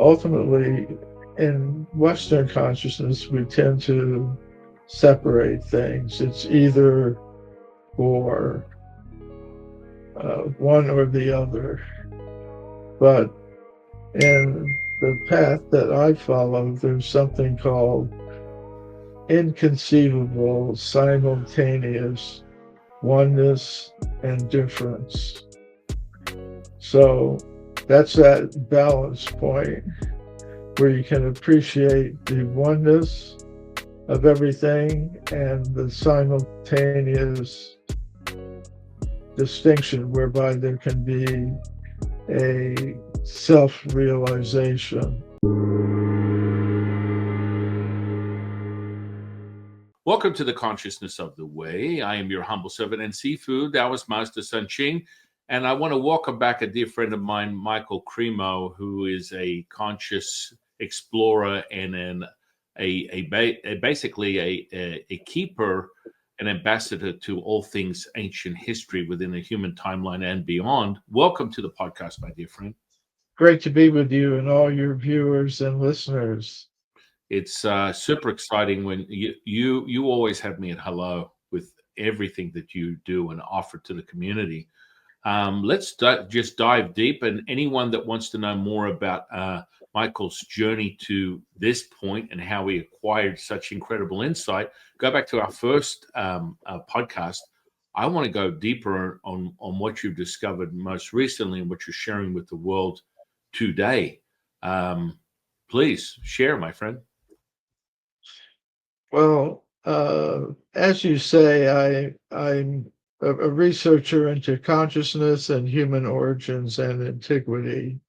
ultimately, in Western consciousness, we tend to separate things. It's either or one or the other. But in the path that I follow, there's something called inconceivable simultaneous oneness and difference. So that's that balance point where you can appreciate the oneness of everything and the simultaneous distinction whereby there can be a self-realization. Welcome to the Consciousness of the Way. I am your humble servant and seafood, Taoist Master San Qing. And I want to welcome back a dear friend of mine, Michael Cremo, who is a conscious explorer and basically a keeper, an ambassador to all things ancient history within the human timeline and beyond. Welcome to the podcast, my dear friend. Great to be with you and all your viewers and listeners. It's super exciting when you always have me at hello with everything that you do and offer to the community. Let's just dive deep, and anyone that wants to know more about Michael's journey to this point and how he acquired such incredible insight, go back to our first podcast. I want to go deeper on what you've discovered most recently and what you're sharing with the world today. Please share, my friend. Well, as you say, I'm a researcher into consciousness and human origins and antiquity.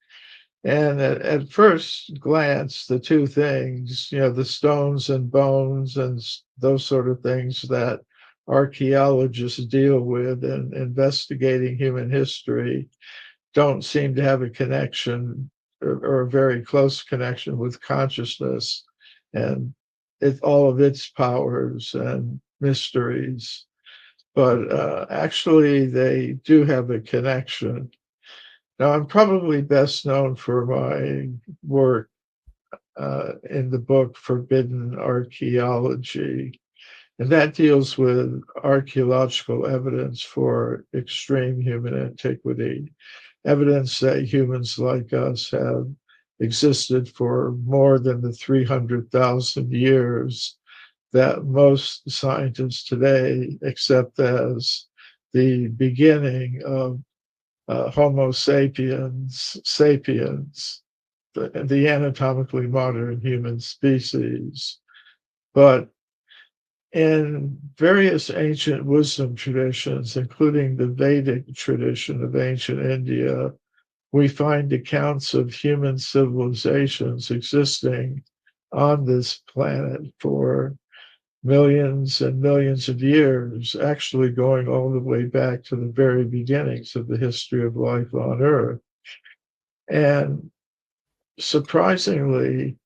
And at first glance, the two things, the stones and bones and those sort of things that archaeologists deal with in investigating human history, don't seem to have a connection or a very close connection with consciousness and all of its powers and mysteries. But actually, they do have a connection. Now, I'm probably best known for my work in the book Forbidden Archaeology, and that deals with archaeological evidence for extreme human antiquity, evidence that humans like us have existed for more than the 300,000 years that most scientists today accept as the beginning of Homo sapiens, the anatomically modern human species. But in various ancient wisdom traditions, including the Vedic tradition of ancient India, we find accounts of human civilizations existing on this planet for millions and millions of years, actually going all the way back to the very beginnings of the history of life on Earth. And surprisingly,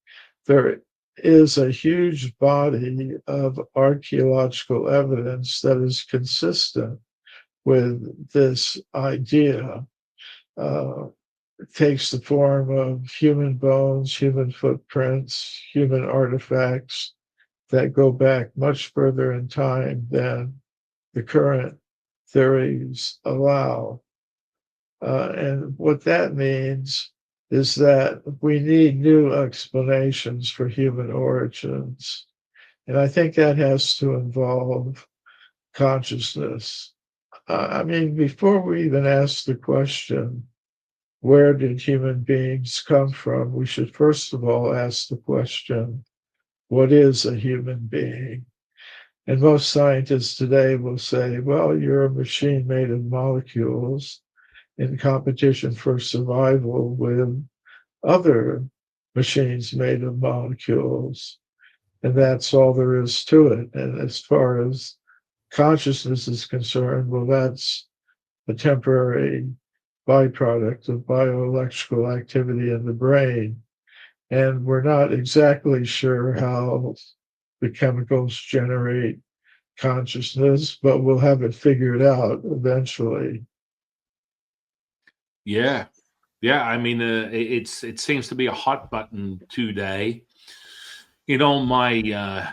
there is a huge body of archaeological evidence that is consistent with this idea. It takes the form of human bones, human footprints, human artifacts that go back much further in time than the current theories allow. And what that means is that we need new explanations for human origins. And I think that has to involve consciousness. I mean, before we even ask the question, where did human beings come from? We should first of all ask the question, what is a human being? And most scientists today will say, well, you're a machine made of molecules in competition for survival with other machines made of molecules. And that's all there is to it. And as far as consciousness is concerned, well, that's a temporary byproduct of bioelectrical activity in the brain. And we're not exactly sure how the chemicals generate consciousness, but we'll have it figured out eventually. Yeah. Yeah, I mean, it seems to be a hot button today. In all my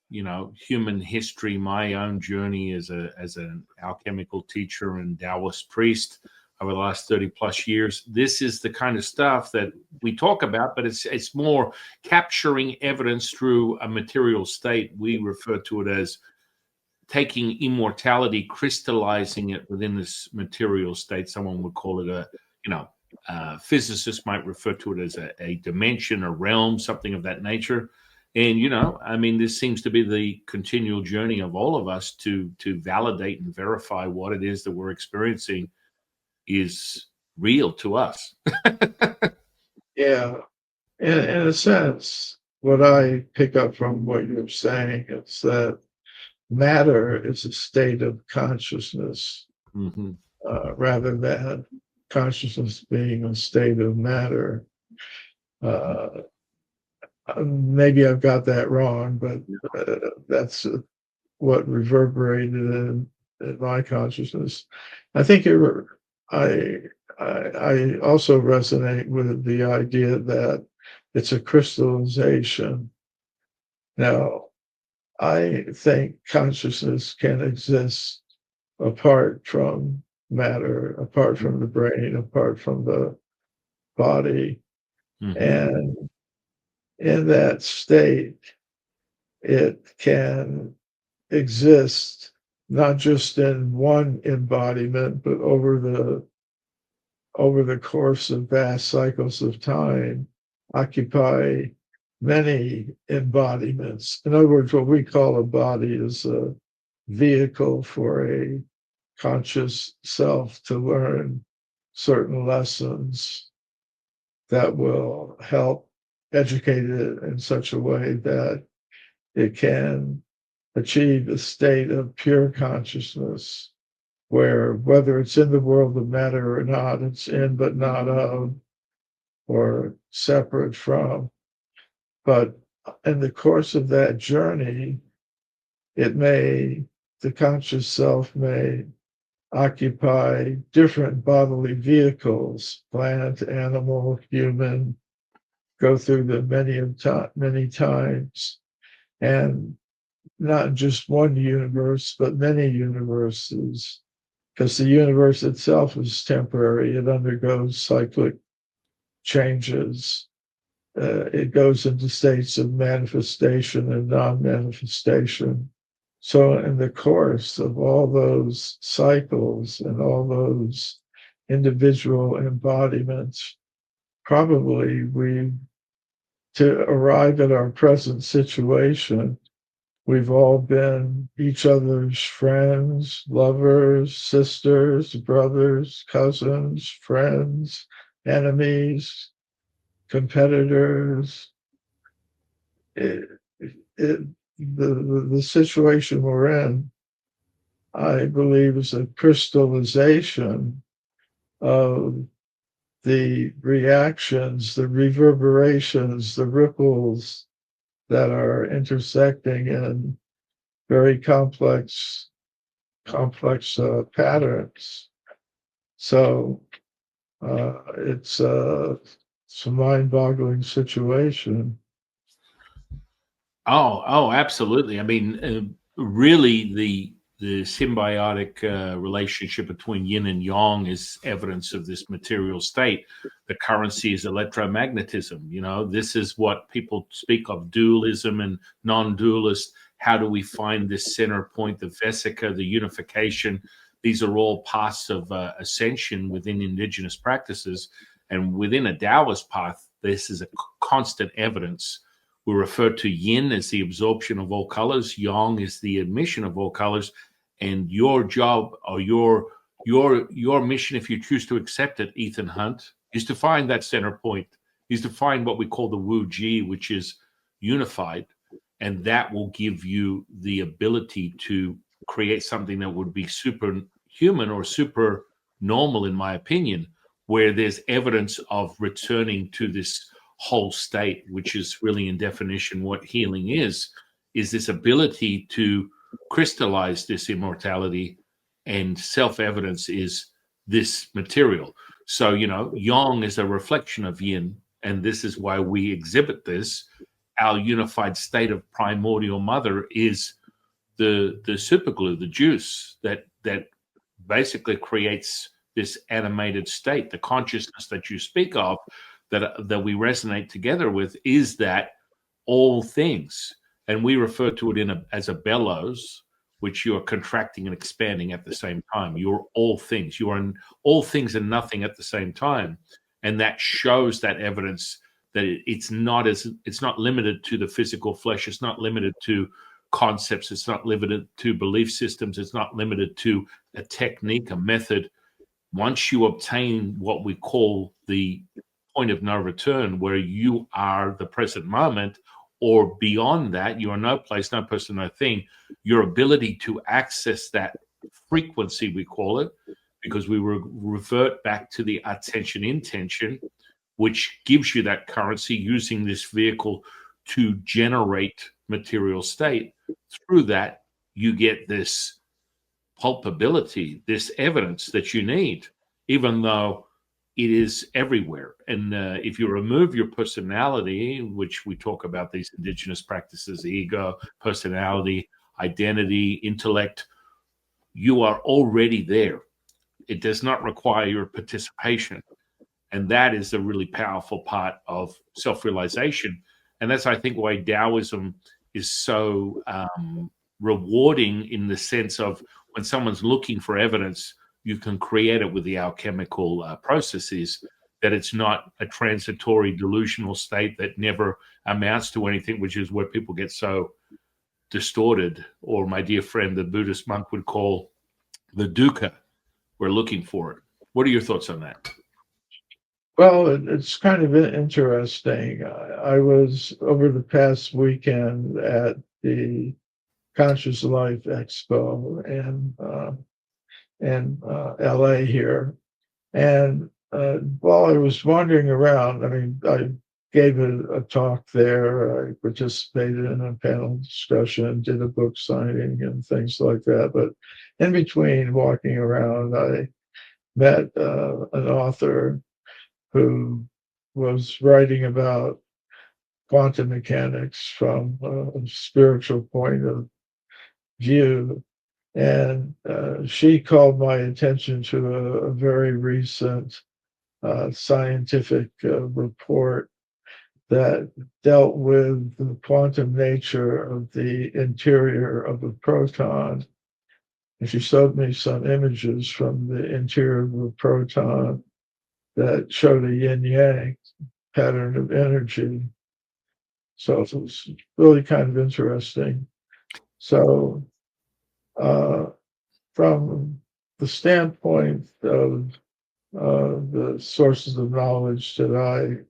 human history, my own journey as an alchemical teacher and Taoist priest over the last 30 plus years, this is the kind of stuff that we talk about, but it's more capturing evidence through a material state. We refer to it as taking immortality, crystallizing it within this material state. Someone would call it physicists might refer to it as a dimension, a realm, something of that nature. And I mean, this seems to be the continual journey of all of us to validate and verify what it is that we're experiencing is real to us. Yeah. In a sense, what I pick up from what you're saying is that matter is a state of consciousness Hmm. rather than consciousness being a state of matter. Uh, Maybe I've got that wrong, but that's what reverberated in my consciousness. I think I, I also resonate with the idea that it's a crystallization. Now, I think consciousness can exist apart from matter, apart from the brain, apart from the body. Hmm. And in that state, it can exist not just in one embodiment, but over the course of vast cycles of time, occupy many embodiments. In other words, what we call a body is a vehicle for a conscious self to learn certain lessons that will help educate it in such a way that it can achieve a state of pure consciousness where whether it's in the world of matter or not, it's in but not of or separate from. But in the course of that journey, the conscious self may occupy different bodily vehicles, plant, animal, human, go through them many times, and not just one universe, but many universes, because the universe itself is temporary. It undergoes cyclic changes. It goes into states of manifestation and non-manifestation. So, in the course of all those cycles and all those individual embodiments, probably to arrive at our present situation, we've all been each other's friends, lovers, sisters, brothers, cousins, friends, enemies, competitors. It, the situation we're in, I believe, is a crystallization of the reactions, the reverberations, the ripples that are intersecting in very complex patterns. So it's a mind-boggling situation. Oh, absolutely. I mean, really, the symbiotic relationship between yin and yang is evidence of this material state. The currency is electromagnetism. This is what people speak of dualism and non-dualist. How do we find this center point, the vesica, the unification? These are all paths of ascension within indigenous practices, and within a Taoist path, this is a constant evidence. We refer to yin as the absorption of all colors, yang is the emission of all colors, and your job or your mission, if you choose to accept it, Ethan Hunt, is to find that center point, is to find what we call the Wu Ji, which is unified, and that will give you the ability to create something that would be superhuman or super normal, in my opinion, where there's evidence of returning to this whole state, which is really in definition what healing is this ability to crystallize this immortality, and self-evidence is this material. So, yang is a reflection of yin, and this is why we exhibit this. Our unified state of primordial mother is the superglue, the juice that basically creates this animated state. The consciousness that you speak of, that we resonate together with, is that all things, and we refer to it as a bellows, which you are contracting and expanding at the same time. You're all things. You are in all things and nothing at the same time, and that shows that evidence that it's not limited to the physical flesh. It's not limited to concepts. It's not limited to belief systems. It's not limited to a technique, a method. Once you obtain what we call the point of no return, where you are the present moment, or beyond that, you are no place, no person, no thing, your ability to access that frequency, we call it, because we revert back to the attention intention, which gives you that currency, using this vehicle to generate material state. Through that, you get this pulpability, this evidence that you need, even though it is everywhere. And if you remove your personality, which we talk about these indigenous practices, ego, personality, identity, intellect, you are already there. It does not require your participation. And that is a really powerful part of self-realization. And that's, I think, why Taoism is so rewarding, in the sense of, when someone's looking for evidence, you can create it with the alchemical processes, that it's not a transitory delusional state that never amounts to anything, which is where people get so distorted, or my dear friend, the Buddhist monk, would call the dukkha. We're looking for it. What are your thoughts on that? Well, it's kind of interesting. I was over the past weekend at the Conscious Life Expo in LA here. And while I was wandering around, I mean, I gave a talk there. I participated in a panel discussion, did a book signing and things like that. But in between walking around, I met an author who was writing about quantum mechanics from a spiritual point of view. And she called my attention to a very recent scientific report that dealt with the quantum nature of the interior of a proton. And she showed me some images from the interior of a proton that showed a yin-yang pattern of energy. So it was really kind of interesting. So from the standpoint of the sources of knowledge that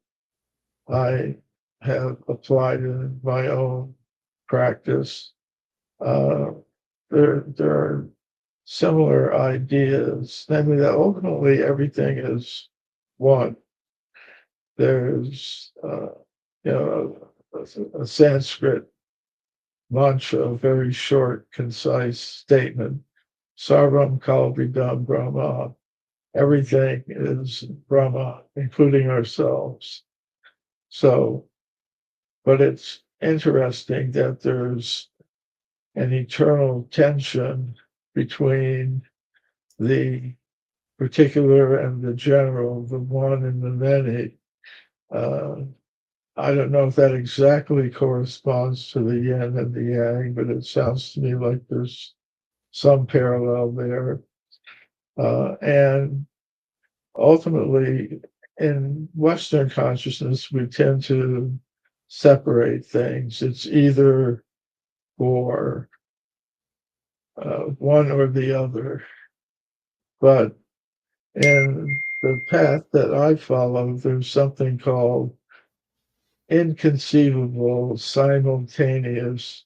I have applied in my own practice, there are similar ideas, namely that ultimately everything is one. There's a Sanskrit mantra, a very short, concise statement: Sarvam Kalvidam Brahma. Everything is Brahma, including ourselves. So, but it's interesting that there's an eternal tension between the particular and the general, the one and the many. I don't know if that exactly corresponds to the yin and the yang, but it sounds to me like there's some parallel there. And ultimately, in Western consciousness, we tend to separate things. It's either or one or the other. But in the path that I follow, there's something called inconceivable simultaneous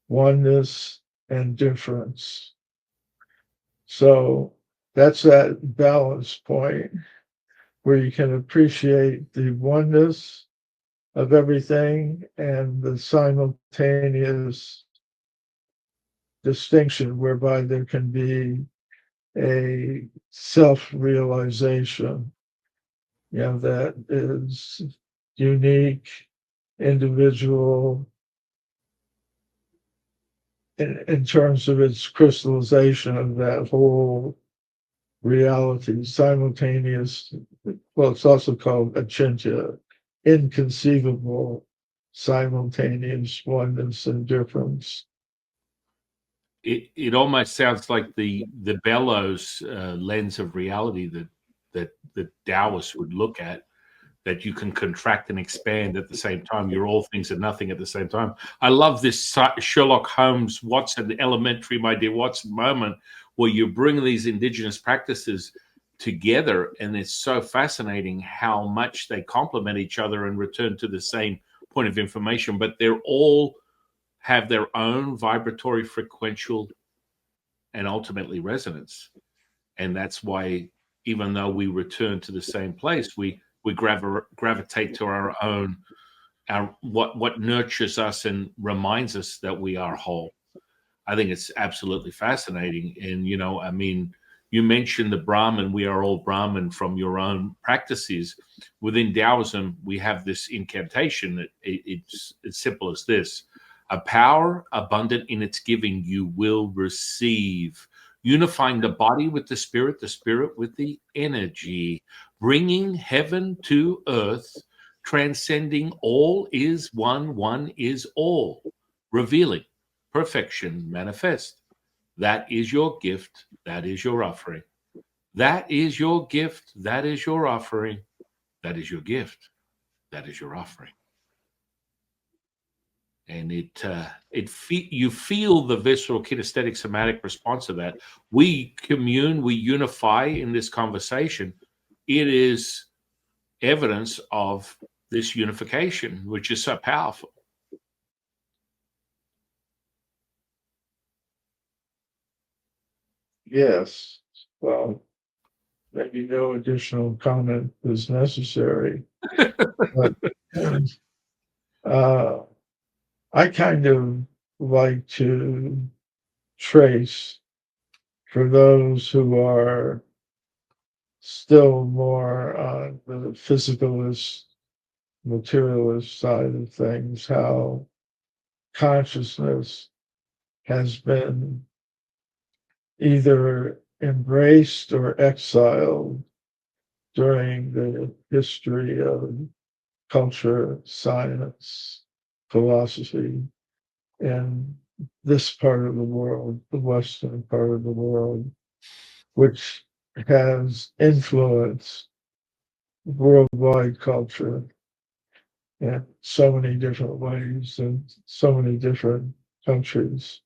oneness and difference. So that's that balance point where you can appreciate the oneness of everything and the simultaneous distinction whereby there can be a self-realization that is unique, individual in terms of its crystallization of that whole reality, simultaneous. Well, it's also called achintya, inconceivable, simultaneous oneness and difference. It almost sounds like the bellows lens of reality that the Taoists would look at, that you can contract and expand at the same time. You're all things and nothing at the same time. I love this Sherlock Holmes, Watson, elementary, my dear Watson moment, where you bring these indigenous practices together, and it's so fascinating how much they complement each other and return to the same point of information, but they're all have their own vibratory, frequential, and ultimately resonance. And that's why, even though we return to the same place, we gravitate to our own, our what nurtures us and reminds us that we are whole. I think it's absolutely fascinating. And I mean, you mentioned the Brahman. We are all Brahman from your own practices. Within Taoism, we have this incantation that it's as simple as this: a power abundant in its giving, you will receive. Unifying the body with the spirit with the energy, bringing heaven to earth, transcending all is one is all, revealing perfection manifest. That is your gift. That is your offering. That is your gift. That is your offering. That is your gift. That is your offering. And you feel the visceral kinesthetic somatic response of that. We commune, we unify in this conversation. It is evidence of this unification, which is so powerful. Yes. Well, maybe no additional comment is necessary, but uh, I kind of like to trace, for those who are still more on the physicalist, materialist side of things, how consciousness has been either embraced or exiled during the history of culture, science, philosophy in this part of the world, the Western part of the world, which has influenced worldwide culture in so many different ways in so many different countries.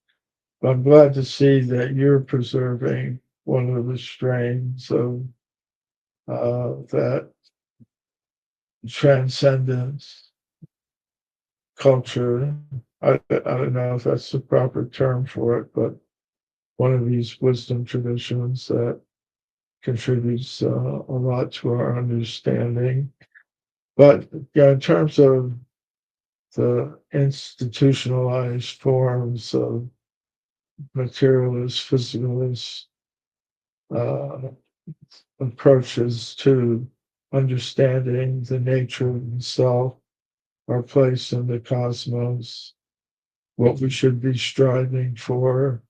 I'm glad to see that you're preserving one of the strains of that transcendence culture. I don't know if that's the proper term for it, but one of these wisdom traditions that contributes a lot to our understanding. But yeah, in terms of the institutionalized forms of materialist, physicalist uh, approaches to understanding the nature of the self, our place in the cosmos, what we should be striving for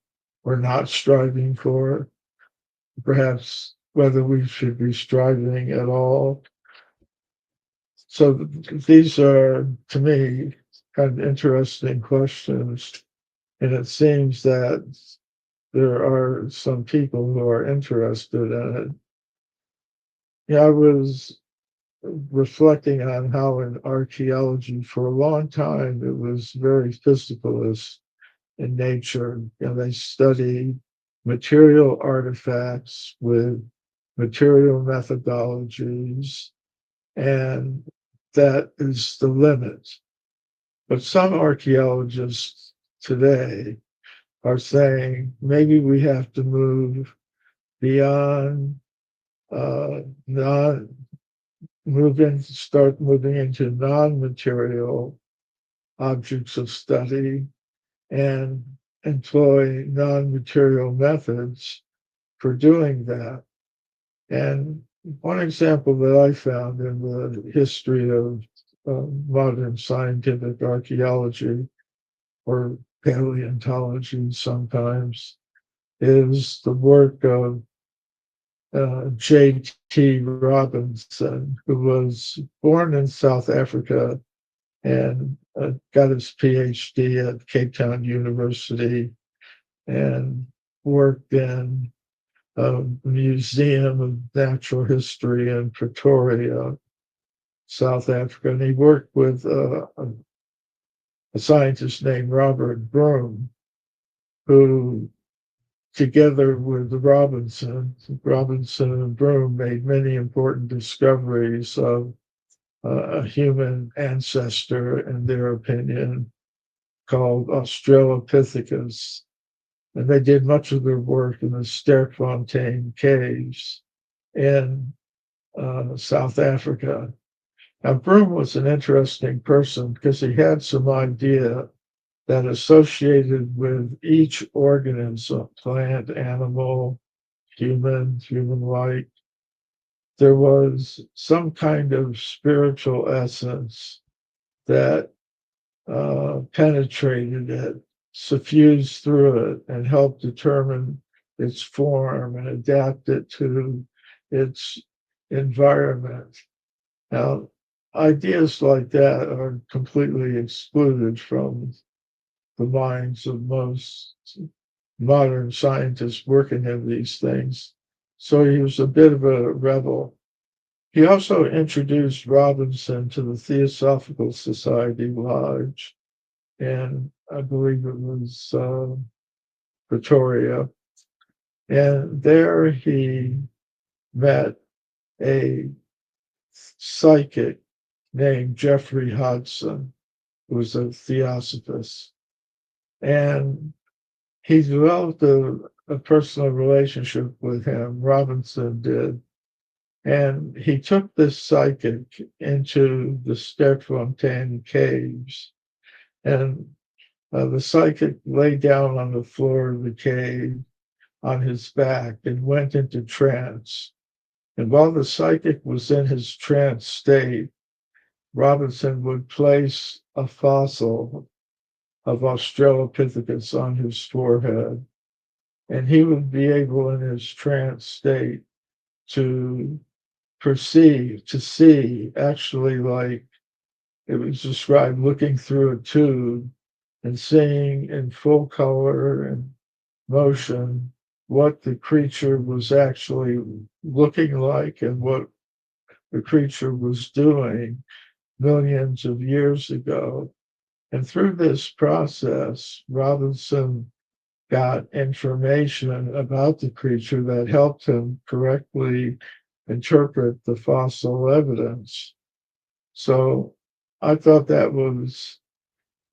or not striving for, perhaps whether we should be striving at all. So these are, to me, kind of interesting questions. And it seems that there are some people who are interested in it. Yeah, I was reflecting on how in archaeology for a long time it was very physicalist in nature. They studied material artifacts with material methodologies, and that is the limit. But some archaeologists today are saying maybe we have to move beyond non start moving into non-material objects of study and employ non-material methods for doing that. And one example that I found in the history of modern scientific archaeology, or paleontology sometimes, is the work of J.T. Robinson, who was born in South Africa and got his PhD at Cape Town University and worked in a museum of natural history in Pretoria, South Africa. And he worked with a scientist named Robert Broom, who, together with Robinson and Broom, made many important discoveries of a human ancestor, in their opinion, called Australopithecus. And they did much of their work in the Sterkfontein caves in South Africa. Now, Broom was an interesting person because he had some idea that associated with each organism, plant, animal, human-like, there was some kind of spiritual essence that penetrated it, suffused through it, and helped determine its form and adapt it to its environment. Now, ideas like that are completely excluded from the minds of most modern scientists working in these things. So he was a bit of a rebel. He also introduced Robinson to the Theosophical Society Lodge, and I believe it was Pretoria. And there he met a psychic named Jeffrey Hodgson, who was a theosophist. And he developed a personal relationship with him, Robinson did. And he took this psychic into the Sterkfontein caves. And the psychic lay down on the floor of the cave on his back and went into trance. And while the psychic was in his trance state, Robinson would place a fossil of Australopithecus on his forehead, and he would be able in his trance state to perceive, to see, actually, like it was described, looking through a tube and seeing in full color and motion what the creature was actually looking like and what the creature was doing millions of years ago. And through this process, Robinson got information about the creature that helped him correctly interpret the fossil evidence. So I thought that was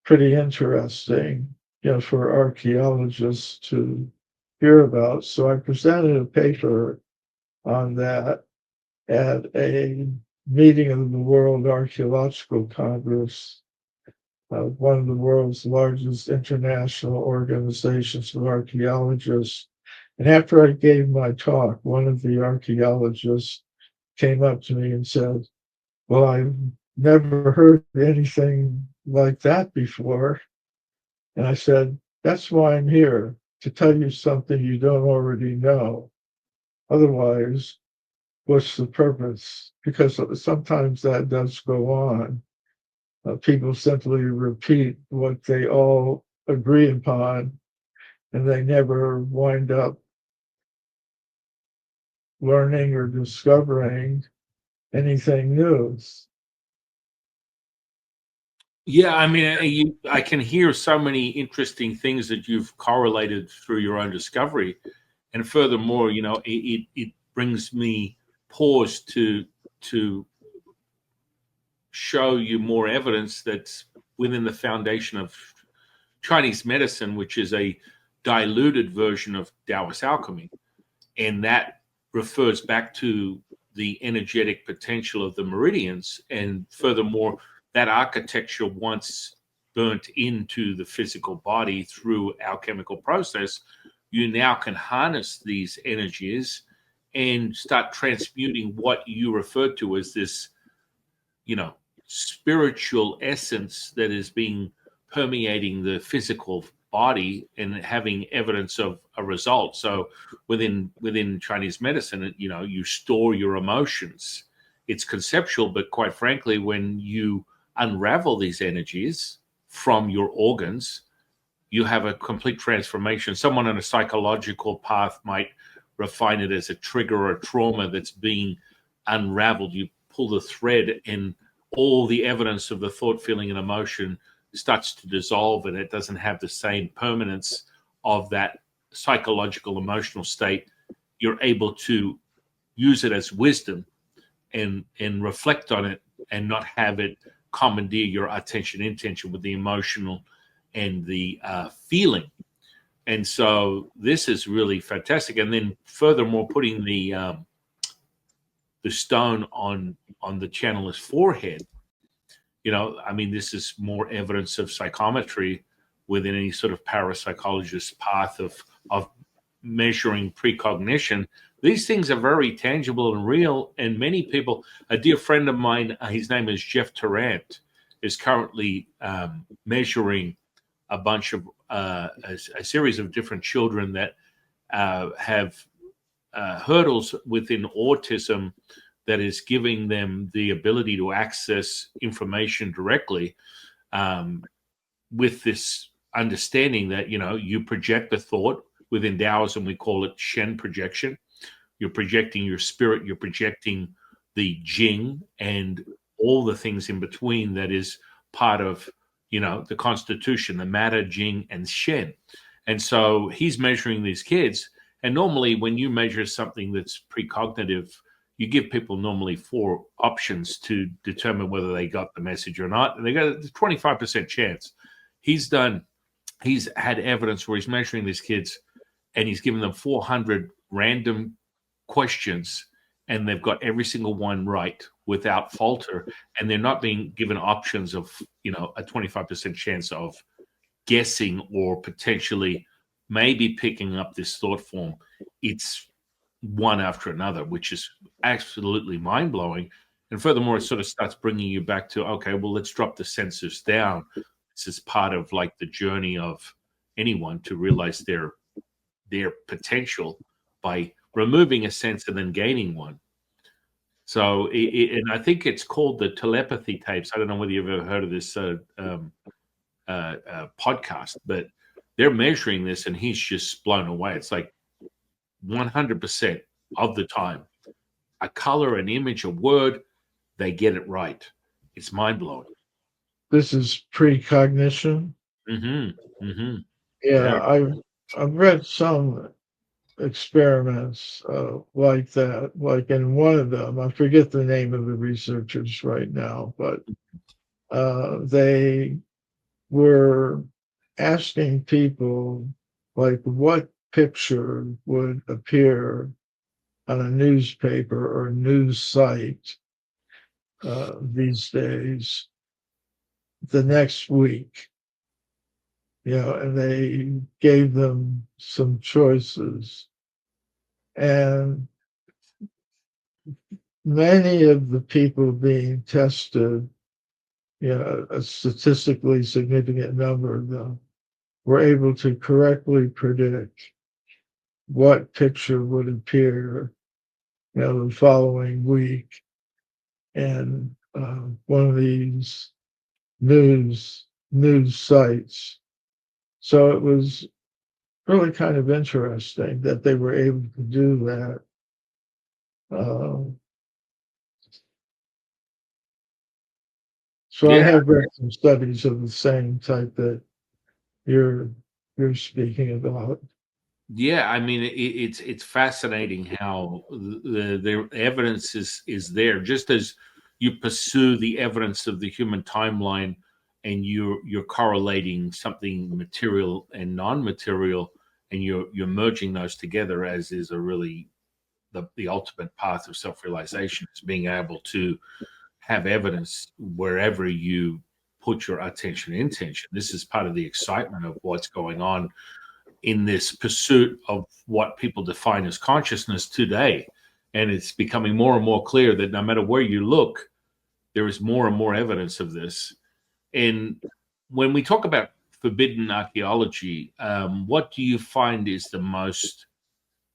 pretty interesting, for archaeologists to hear about. So I presented a paper on that at a meeting of the World Archeological Congress, one of the world's largest international organizations of archaeologists. And after I gave my talk, one of the archaeologists came up to me and said, "Well, I've never heard anything like that before." And I said, "That's why I'm here, to tell you something you don't already know. Otherwise, what's the purpose?" Because sometimes that does go on. People simply repeat what they all agree upon, and they never wind up learning or discovering anything new. Yeah, I mean, I can hear so many interesting things that you've correlated through your own discovery, and furthermore, it brings me pause to show you more evidence that's within the foundation of Chinese medicine, which is a diluted version of Taoist alchemy, and that refers back to the energetic potential of the meridians, and furthermore, that architecture once burnt into the physical body through alchemical process, you now can harness these energies and start transmuting what you refer to as this, spiritual essence that is being permeating the physical body and having evidence of a result. So within Chinese medicine, you store your emotions. It's conceptual, but quite frankly, when you unravel these energies from your organs, you have a complete transformation. Someone on a psychological path might refine it as a trigger or a trauma that's being unraveled. You pull the thread and all the evidence of the thought, feeling, and emotion starts to dissolve, and it doesn't have the same permanence of that psychological, emotional state. You're able to use it as wisdom and reflect on it and not have it commandeer your attention, intention with the emotional and the feeling. And so this is really fantastic. And then furthermore, putting the stone on the channeler's forehead, this is more evidence of psychometry within any sort of parapsychologist path of measuring precognition. These things are very tangible and real. And many people, a dear friend of mine, his name is Jeff Tarrant, is currently measuring a bunch of a series of different children that have hurdles within autism that is giving them the ability to access information directly, with this understanding that, you project a thought. Within Taoism, we call it Shen projection. You're projecting your spirit, you're projecting the Jing and all the things in between that is part of, the constitution, the matter, Jing, and Shen. And so he's measuring these kids. And normally when you measure something that's precognitive, you give people normally 4 options to determine whether they got the message or not. And they got a 25% chance. He's had evidence where he's measuring these kids and he's given them 400 random questions, and they've got every single one right without falter. And they're not being given options of, a 25% chance of guessing or potentially maybe picking up this thought form. It's one after another, which is absolutely mind-blowing. And furthermore, it sort of starts bringing you back to, okay, well, let's drop the sensors down. This is part of like the journey of anyone to realize their potential by removing a sense and then gaining one. So, and I think it's called the telepathy tapes. I don't know whether you've ever heard of this podcast, but they're measuring this and he's just blown away. It's like 100% of the time, a color, an image, a word, they get it right. It's mind-blowing. This is precognition. Mm-hmm. Mm-hmm. Yeah, I've read some experiments like that. Like in one of them, I forget the name of the researchers right now, but they were asking people like what picture would appear on a newspaper or news site these days the next week. And they gave them some choices. And many of the people being tested, a statistically significant number of them, were able to correctly predict what picture would appear, the following week. And one of these news sites. So it was really kind of interesting that they were able to do that. So I have read some studies of the same type that you're speaking about. Yeah, I mean, it's fascinating how the evidence is there. Just as you pursue the evidence of the human timeline, and you're correlating something material and non-material, and you're merging those together, as is a really the ultimate path of self-realization, is being able to have evidence wherever you put your attention and intention. This is part of the excitement of what's going on in this pursuit of what people define as consciousness today. And it's becoming more and more clear that no matter where you look, there is more and more evidence of this. And when we talk about forbidden archaeology, what do you find is the most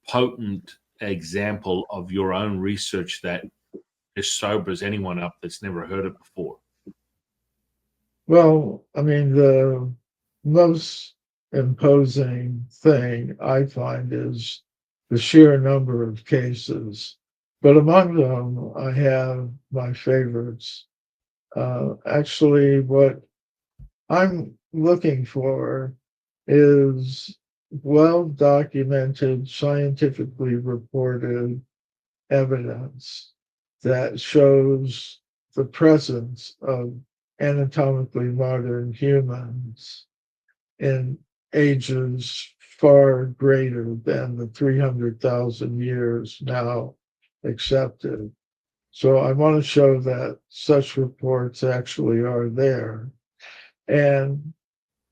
potent example of your own research that just sobers anyone up that's never heard it before? Well, I mean, the most imposing thing I find is the sheer number of cases. But among them, I have my favorites. Actually, what I'm looking for is well documented, scientifically reported evidence that shows the presence of anatomically modern humans in ages far greater than the 300,000 years now accepted. So I want to show that such reports actually are there. And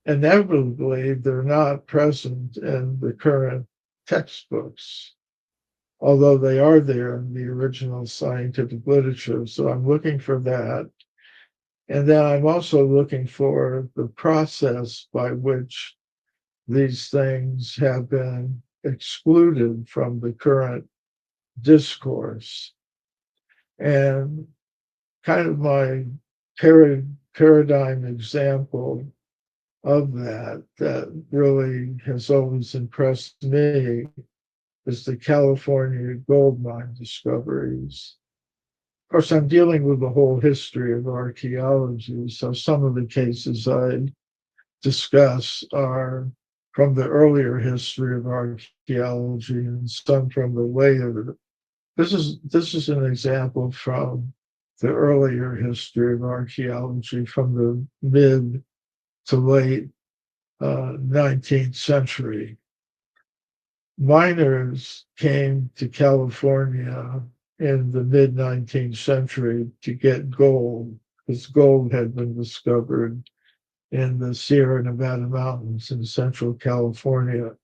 inevitably, they're not present in the current textbooks, although they are there in the original scientific literature. So I'm looking for that. And then I'm also looking for the process by which these things have been excluded from the current discourse. And kind of my paradigm example of that, that really has always impressed me, is the California gold mine discoveries. Of course, I'm dealing with the whole history of archaeology, so some of the cases I discuss are from the earlier history of archaeology and some from the later. This is an example from the earlier history of archaeology from the mid to late 19th century. Miners came to California in the mid 19th century to get gold, because gold had been discovered in the Sierra Nevada mountains in central California.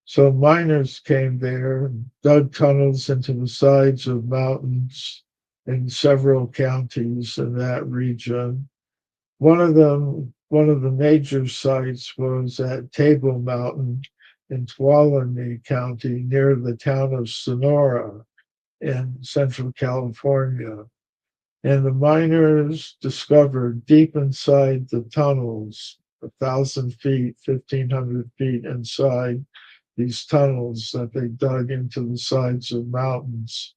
So miners came there, dug tunnels into the sides of mountains in several counties in that region. One of the major sites was at Table Mountain in Tuolumne County near the town of Sonora in central California. And the miners discovered deep inside the tunnels, 1,000 feet, 1,500 feet inside these tunnels that they dug into the sides of mountains,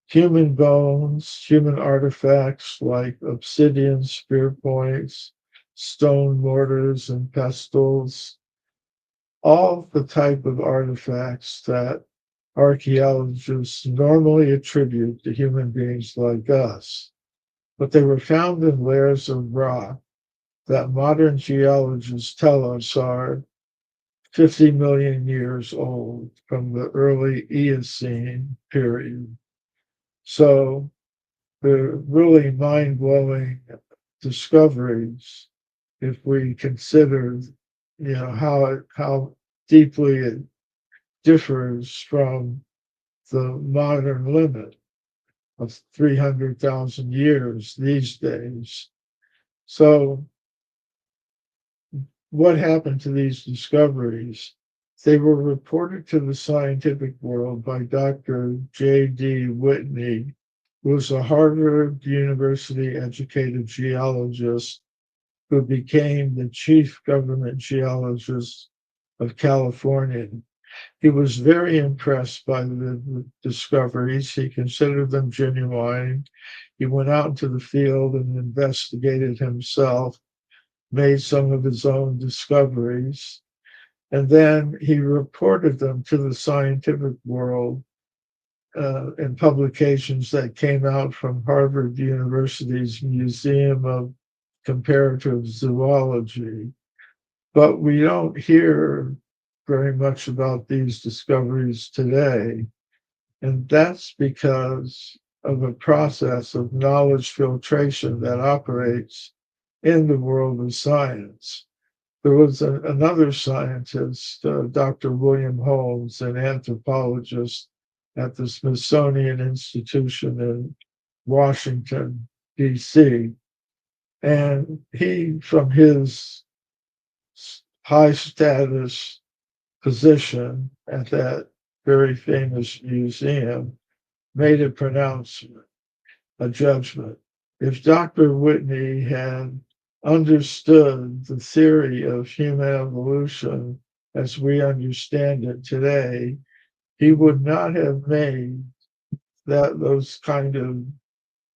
human bones, human artifacts like obsidian, spear points, stone mortars, and pestles, all the type of artifacts that archaeologists normally attribute to human beings like us. But they were found in layers of rock that modern geologists tell us are 50 million years old from the early Eocene period. So they're really mind-blowing discoveries if we consider, how deeply it differs from the modern limit of 300,000 years these days. So what happened to these discoveries? They were reported to the scientific world by Dr. J.D. Whitney, who was a Harvard University educated geologist who became the chief government geologist of California. He was very impressed by the discoveries. He considered them genuine. He went out into the field and investigated himself, made some of his own discoveries, and then he reported them to the scientific world in publications that came out from Harvard University's Museum of Comparative Zoology. But we don't hear very much about these discoveries today. And that's because of a process of knowledge filtration that operates in the world of science. There was another scientist, Dr. William Holmes, an anthropologist at the Smithsonian Institution in Washington, D.C. And he, from his high status position at that very famous museum, made a pronouncement, a judgment. If Dr. Whitney had understood the theory of human evolution as we understand it today, he would not have made those kind of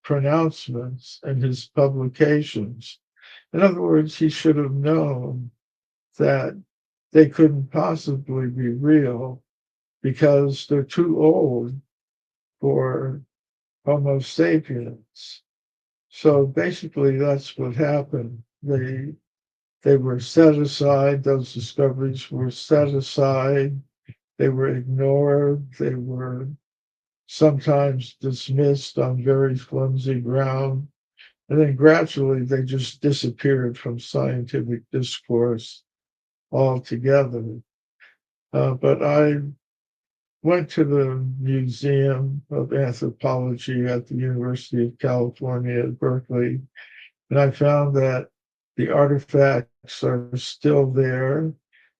pronouncements in his publications. In other words, he should have known that they couldn't possibly be real because they're too old for Homo sapiens. So basically, that's what happened. They were set aside. Those discoveries were set aside. They were ignored. They were sometimes dismissed on very flimsy ground. And then gradually they just disappeared from scientific discourse altogether. But I went to the Museum of Anthropology at the University of California at Berkeley, and I found that the artifacts are still there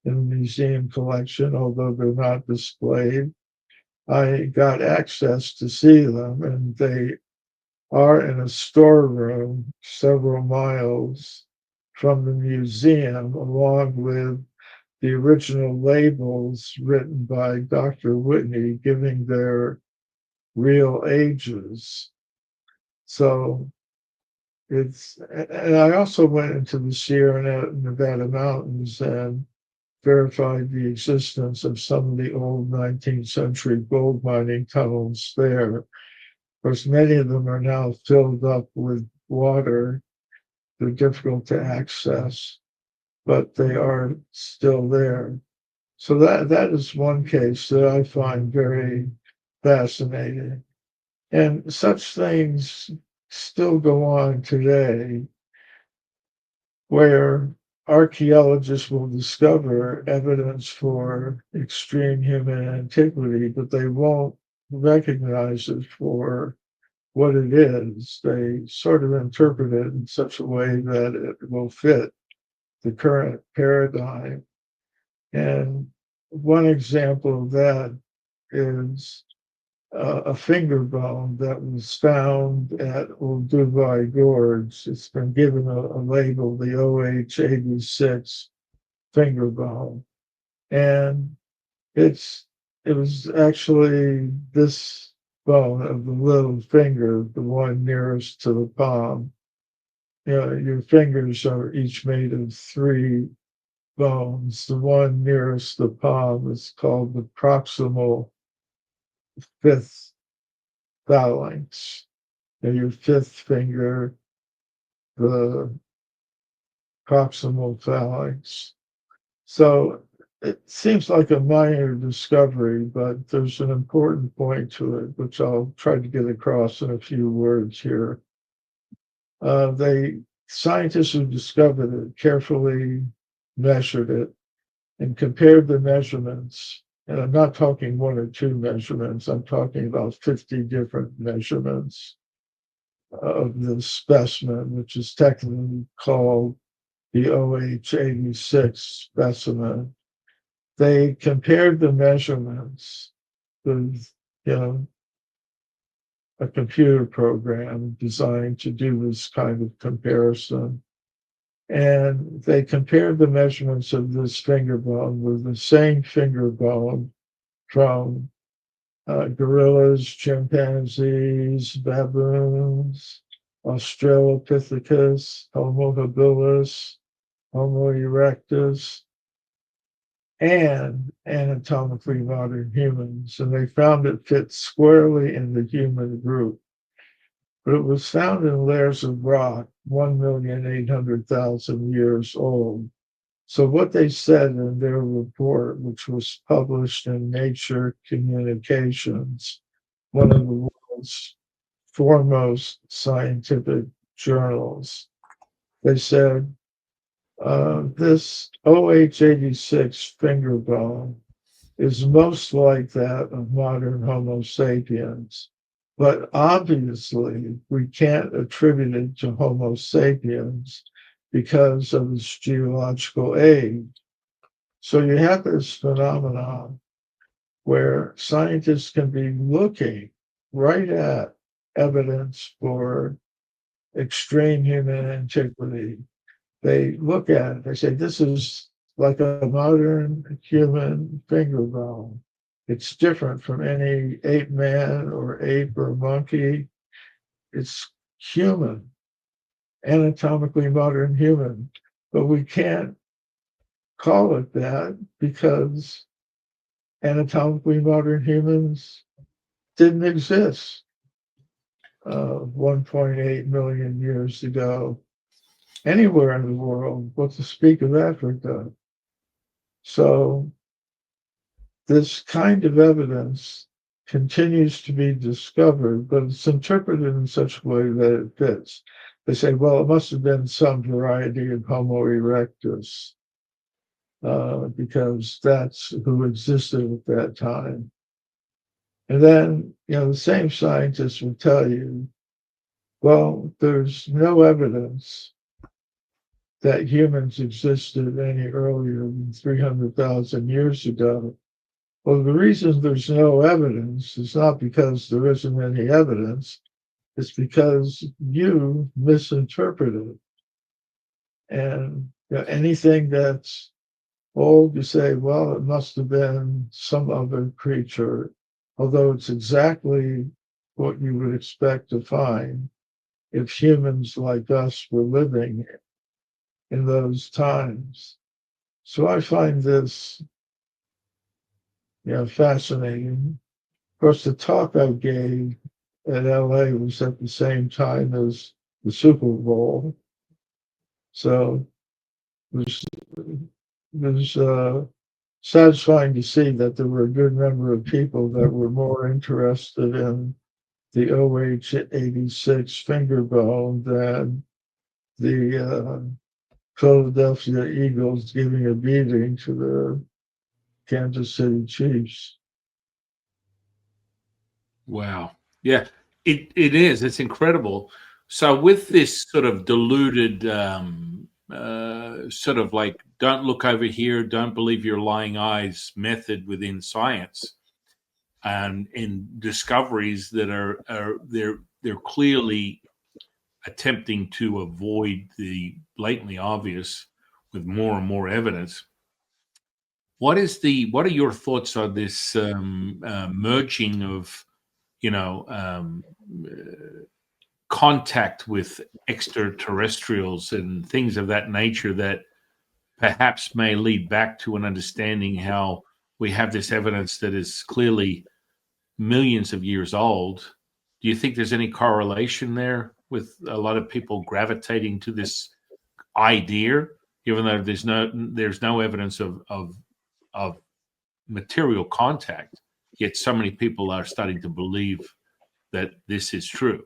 in the museum collection, although they're not displayed. I got access to see them, and they are in a storeroom several miles from the museum, along with the original labels written by Dr. Whitney giving their real ages. So and I also went into the Sierra Nevada mountains and verified the existence of some of the old 19th century gold mining tunnels there. Of course, many of them are now filled up with water. They're difficult to access, but they are still there. So that is one case that I find very fascinating. And such things still go on today where archaeologists will discover evidence for extreme human antiquity, but they won't recognize it for what it is. They sort of interpret it in such a way that it will fit the current paradigm. And one example of that is a finger bone that was found at Old Dubai Gorge. It's been given a label, the OH86 finger bone. And it was actually this bone of the little finger, the one nearest to the palm. You know, your fingers are each made of three bones. The one nearest the palm is called the proximal fifth phalanx. And your fifth finger, the proximal phalanx. So it seems like a minor discovery, but there's an important point to it, which I'll try to get across in a few words here. Scientists who discovered it carefully measured it and compared the measurements. And I'm not talking one or two measurements, I'm talking about 50 different measurements of the specimen, which is technically called the OH86 specimen. They compared the measurements with, you know, a computer program designed to do this kind of comparison. And they compared the measurements of this finger bone with the same finger bone from gorillas, chimpanzees, baboons, Australopithecus, Homo habilis, Homo erectus, and anatomically modern humans. And they found it fit squarely in the human group. But it was found in layers of rock 1,800,000 years old. So what they said in their report, which was published in Nature Communications, one of the world's foremost scientific journals, they said this OH86 finger bone is most like that of modern Homo sapiens. But obviously, we can't attribute it to Homo sapiens because of its geological age. So you have this phenomenon where scientists can be looking right at evidence for extreme human antiquity. They look at it, they say, this is like a modern human finger bone. It's different from any ape man or ape or monkey. It's human, anatomically modern human. But we can't call it that because anatomically modern humans didn't exist 1.8 million years ago anywhere in the world, what to speak of Africa. So this kind of evidence continues to be discovered, but it's interpreted in such a way that it fits. They say, well, it must have been some variety of Homo erectus, because that's who existed at that time. And then, the same scientists will tell you, well, there's no evidence that humans existed any earlier than 300,000 years ago. Well, the reason there's no evidence is not because there isn't any evidence, it's because you misinterpret it. And anything that's old, you say, well, it must have been some other creature, although it's exactly what you would expect to find if humans like us were living in those times. So I find this, fascinating. Of course, the talk I gave at LA was at the same time as the Super Bowl. So it was satisfying to see that there were a good number of people that were more interested in the OH-86 finger bone than the Philadelphia Eagles giving a beating to the Kansas City Chiefs. Wow. Yeah, it is. It's incredible. So with this sort of diluted, sort of like "don't look over here, don't believe your lying eyes" method within science, and in discoveries that they're clearly attempting to avoid the blatantly obvious with more and more evidence. What are your thoughts on this merging of you know um, contact with extraterrestrials and things of that nature that perhaps may lead back to an understanding how we have this evidence that is clearly millions of years old? Do you think there's any correlation there with a lot of people gravitating to this idea, even though there's no evidence of material contact, yet so many people are starting to believe that this is true?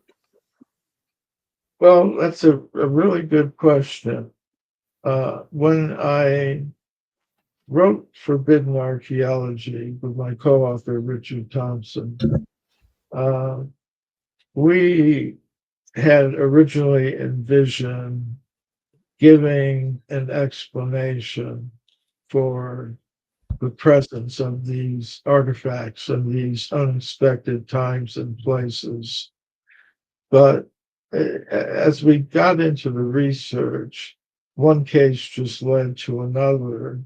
Well, that's a really good question. When I wrote Forbidden Archaeology with my co-author, Richard Thompson, uh, we had originally envisioned giving an explanation for the presence of these artifacts in these unexpected times and places. But as we got into the research, one case just led to another.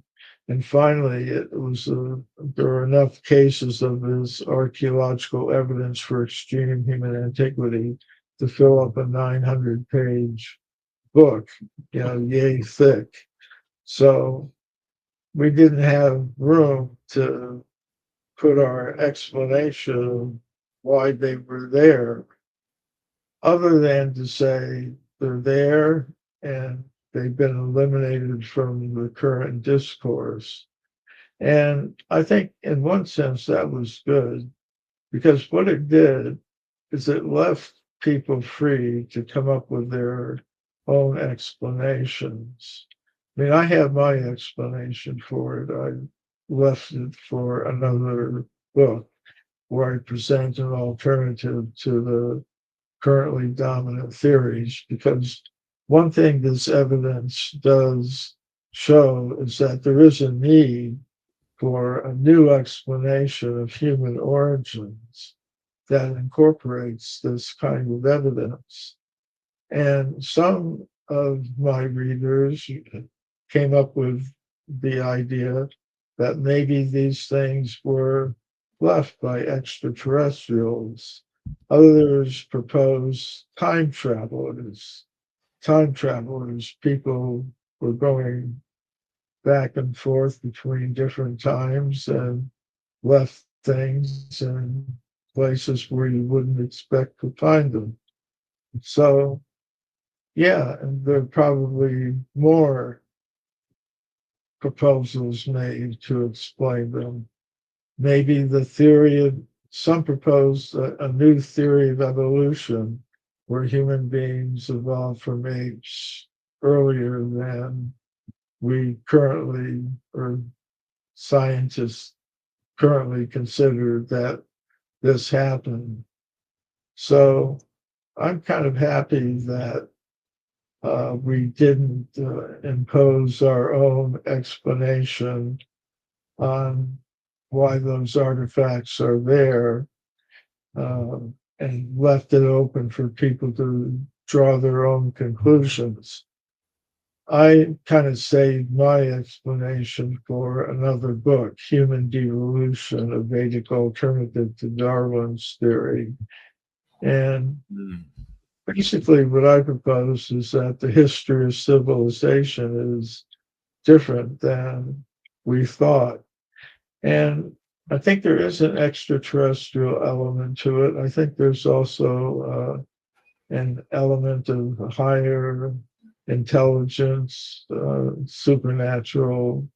And finally, there were enough cases of this archaeological evidence for extreme human antiquity to fill up a 900-page book, yay thick. So we didn't have room to put our explanation of why they were there, other than to say they're there and they've been eliminated from the current discourse. And I think in one sense that was good, because what it did is it left people free to come up with their own explanations. I mean, I have my explanation for it. left it for another book where I present an alternative to the currently dominant theories, because one thing this evidence does show is that there is a need for a new explanation of human origins that incorporates this kind of evidence. And some of my readers came up with the idea that maybe these things were left by extraterrestrials. Others propose time travelers, people were going back and forth between different times and left things in places where you wouldn't expect to find them. So, yeah, and there are probably more proposals made to explain them. Maybe the theory of some propose a new theory of evolution where human beings evolved from apes earlier than we currently, or scientists currently consider that this happened. So I'm kind of happy that we didn't impose our own explanation on why those artifacts are there, and left it open for people to draw their own conclusions. I kind of saved my explanation for another book, Human Devolution, a Vedic alternative to Darwin's theory. And Mm. basically, what I propose is that the history of civilization is different than we thought. And I think there is an extraterrestrial element to it. I think there's also an element of higher intelligence, supernatural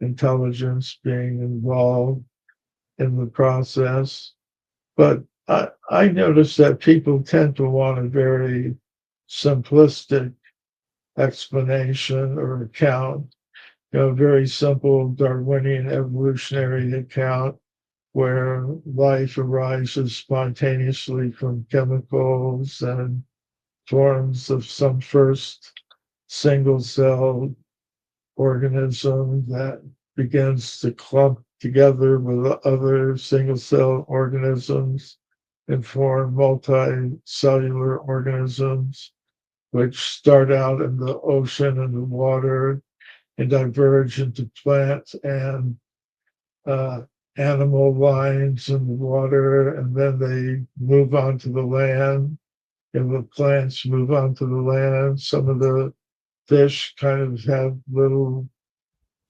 intelligence being involved in the process. But I notice that people tend to want a very simplistic explanation or account, very simple Darwinian evolutionary account where life arises spontaneously from chemicals and forms of some first single cell organism that begins to clump together with other single cell organisms and form multicellular organisms, which start out in the ocean and the water and diverge into plant and uh, animal lines in the water, and then they move on to the land, and the plants move on to the land. Some of the fish kind of have little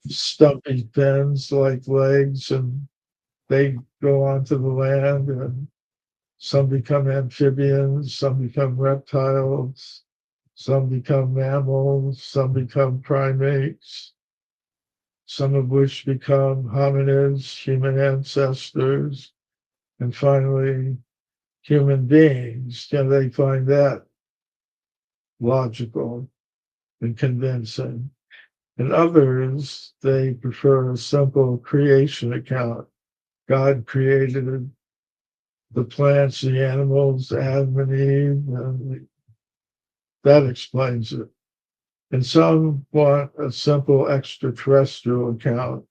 stumpy fins like legs, and they go onto the land, and some become amphibians, some become reptiles, some become mammals, some become primates, some of which become hominids, human ancestors, and finally human beings. They find that logical and convincing. And others, they prefer a simple creation account. God created the plants, the animals, Adam and Eve, and that explains it. And some want a simple extraterrestrial account.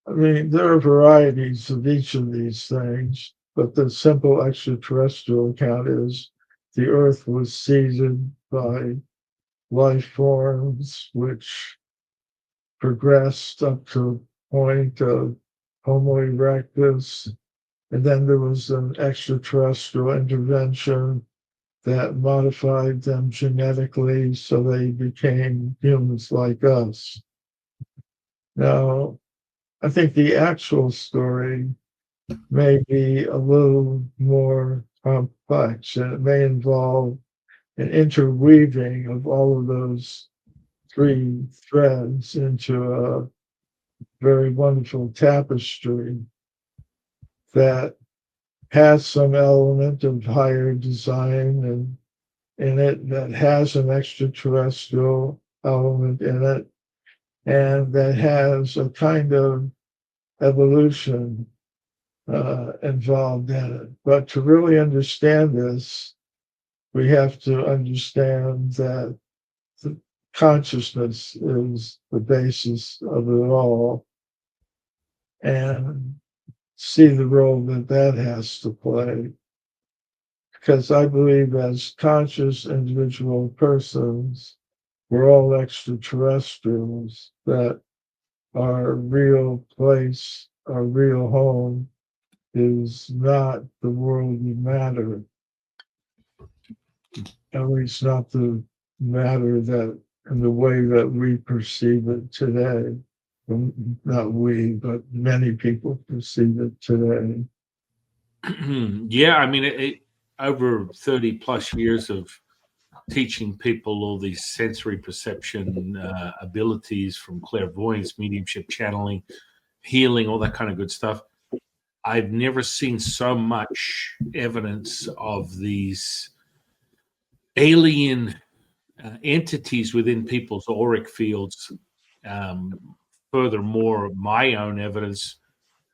I mean, there are varieties of each of these things, but the simple extraterrestrial account is the Earth was seeded by life forms which progressed up to a point of Homo erectus, and then there was an extraterrestrial intervention that modified them genetically so they became humans like us. Now, I think the actual story may be a little more complex, and it may involve an interweaving of all of those three threads into a very wonderful tapestry that has some element of higher design and in it, that has an extraterrestrial element in it, and that has a kind of evolution involved in it. But to really understand this, we have to understand that the consciousness is the basis of it all and see the role that that has to play. Because I believe as conscious individual persons, we're all extraterrestrials, that our real place, our real home is not the world we matter, at least not the matter that in the way that we perceive it today. Not we, but many people perceive it today. Yeah, I mean, over 30 plus years of teaching people all these sensory perception abilities from clairvoyance, mediumship, channeling, healing, all that kind of good stuff. I've never seen so much evidence of these alien entities within people's auric fields. Furthermore, my own evidence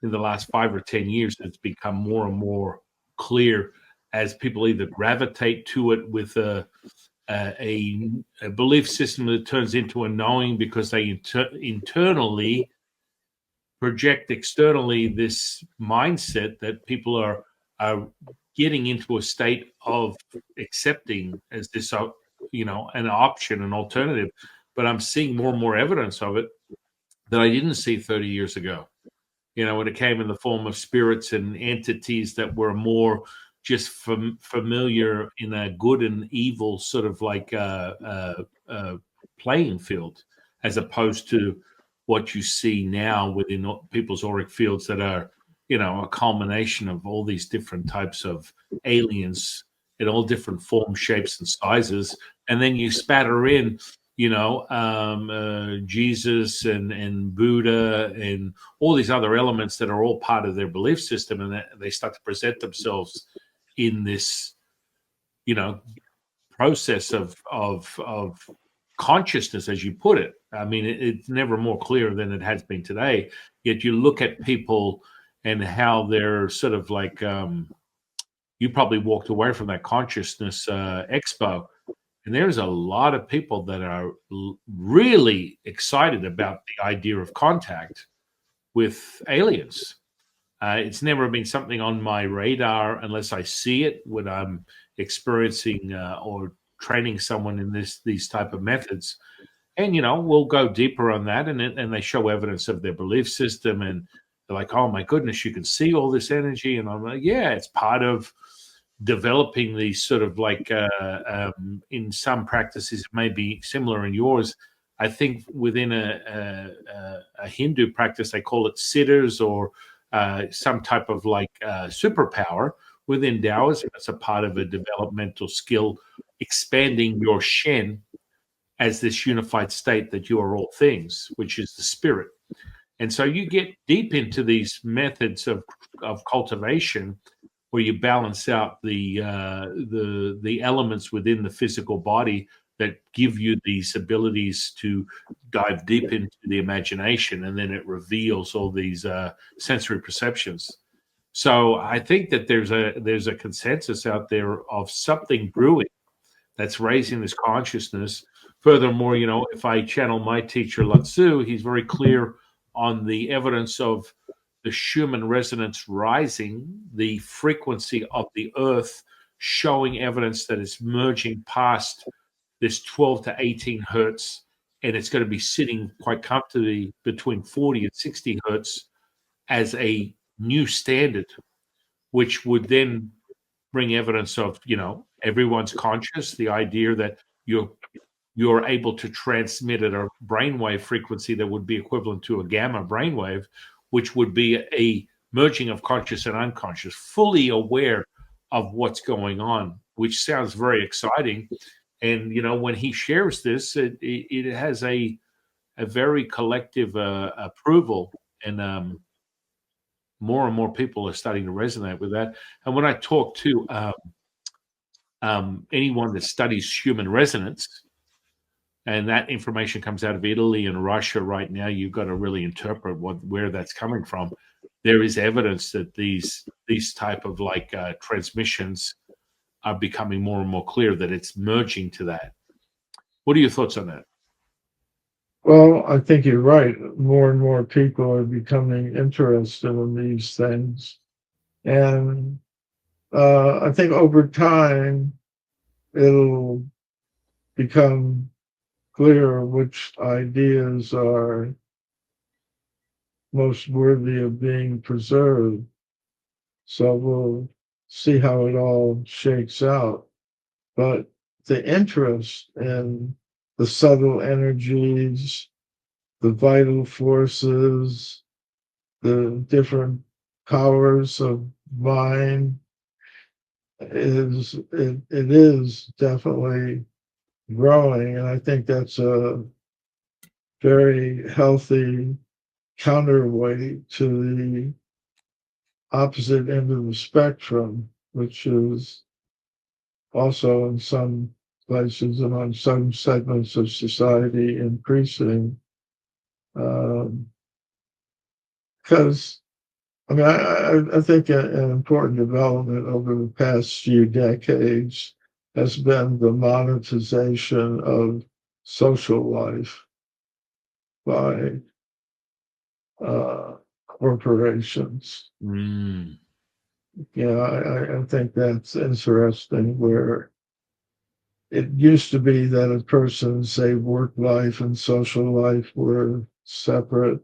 in the last 5 or 10 years has become more and more clear as people either gravitate to it with a belief system that turns into a knowing because they internally project externally this mindset that people are getting into a state of accepting as this an option, an alternative. But I'm seeing more and more evidence of it that I didn't see 30 years ago. When it came in the form of spirits and entities that were more just familiar in a good and evil sort of like playing field, as opposed to what you see now within people's auric fields that are, a culmination of all these different types of aliens in all different forms, shapes, and sizes. And then you spatter in Jesus and Buddha and all these other elements that are all part of their belief system, and they start to present themselves in this, process of consciousness, as you put it. I mean, it's never more clear than it has been today. Yet you look at people and how they're sort of like, you probably walked away from that consciousness expo. And there's a lot of people that are really excited about the idea of contact with aliens. It's never been something on my radar unless I see it when I'm experiencing or training someone in these type of methods. And we'll go deeper on that, and they show evidence of their belief system, and they're like, "Oh my goodness, you can see all this energy," and I'm like, "Yeah, it's part of." Developing these sort of like in some practices it may be similar in yours. I think within a Hindu practice they call it siddhis or some type of like superpower. Within Taoism, it's a part of a developmental skill, expanding your Shen as this unified state that you are all things, which is the spirit. And so you get deep into these methods of cultivation where you balance out the elements within the physical body that give you these abilities to dive deep into the imagination, and then it reveals all these sensory perceptions. So I think that there's a consensus out there of something brewing that's raising this consciousness. Furthermore, if I channel my teacher Lao-Tzu, he's very clear on the evidence of the Schumann resonance rising, the frequency of the earth showing evidence that it's merging past this 12 to 18 hertz, and it's going to be sitting quite comfortably between 40 and 60 hertz as a new standard, which would then bring evidence of, everyone's conscious, the idea that you're able to transmit at a brainwave frequency that would be equivalent to a gamma brainwave, which would be a merging of conscious and unconscious, fully aware of what's going on, which sounds very exciting. And, when he shares this, it has a very collective approval, and more and more people are starting to resonate with that. And when I talk to anyone that studies human resonance, and that information comes out of Italy and Russia right now, you've got to really interpret where that's coming from. There is evidence that these type of transmissions are becoming more and more clear, that it's merging to that. What are your thoughts on that? Well, I think you're right. More and more people are becoming interested in these things. And I think over time, it'll become clear which ideas are most worthy of being preserved. So we'll see how it all shakes out. But the interest in the subtle energies, the vital forces, the different powers of mind it is definitely growing, and I think that's a very healthy counterweight to the opposite end of the spectrum, which is also in some places and on some segments of society increasing. Because I mean, I think an important development over the past few decades has been the monetization of social life by corporations. Mm. Yeah, I think that's interesting. Where it used to be that a person's, say, work life and social life were separate.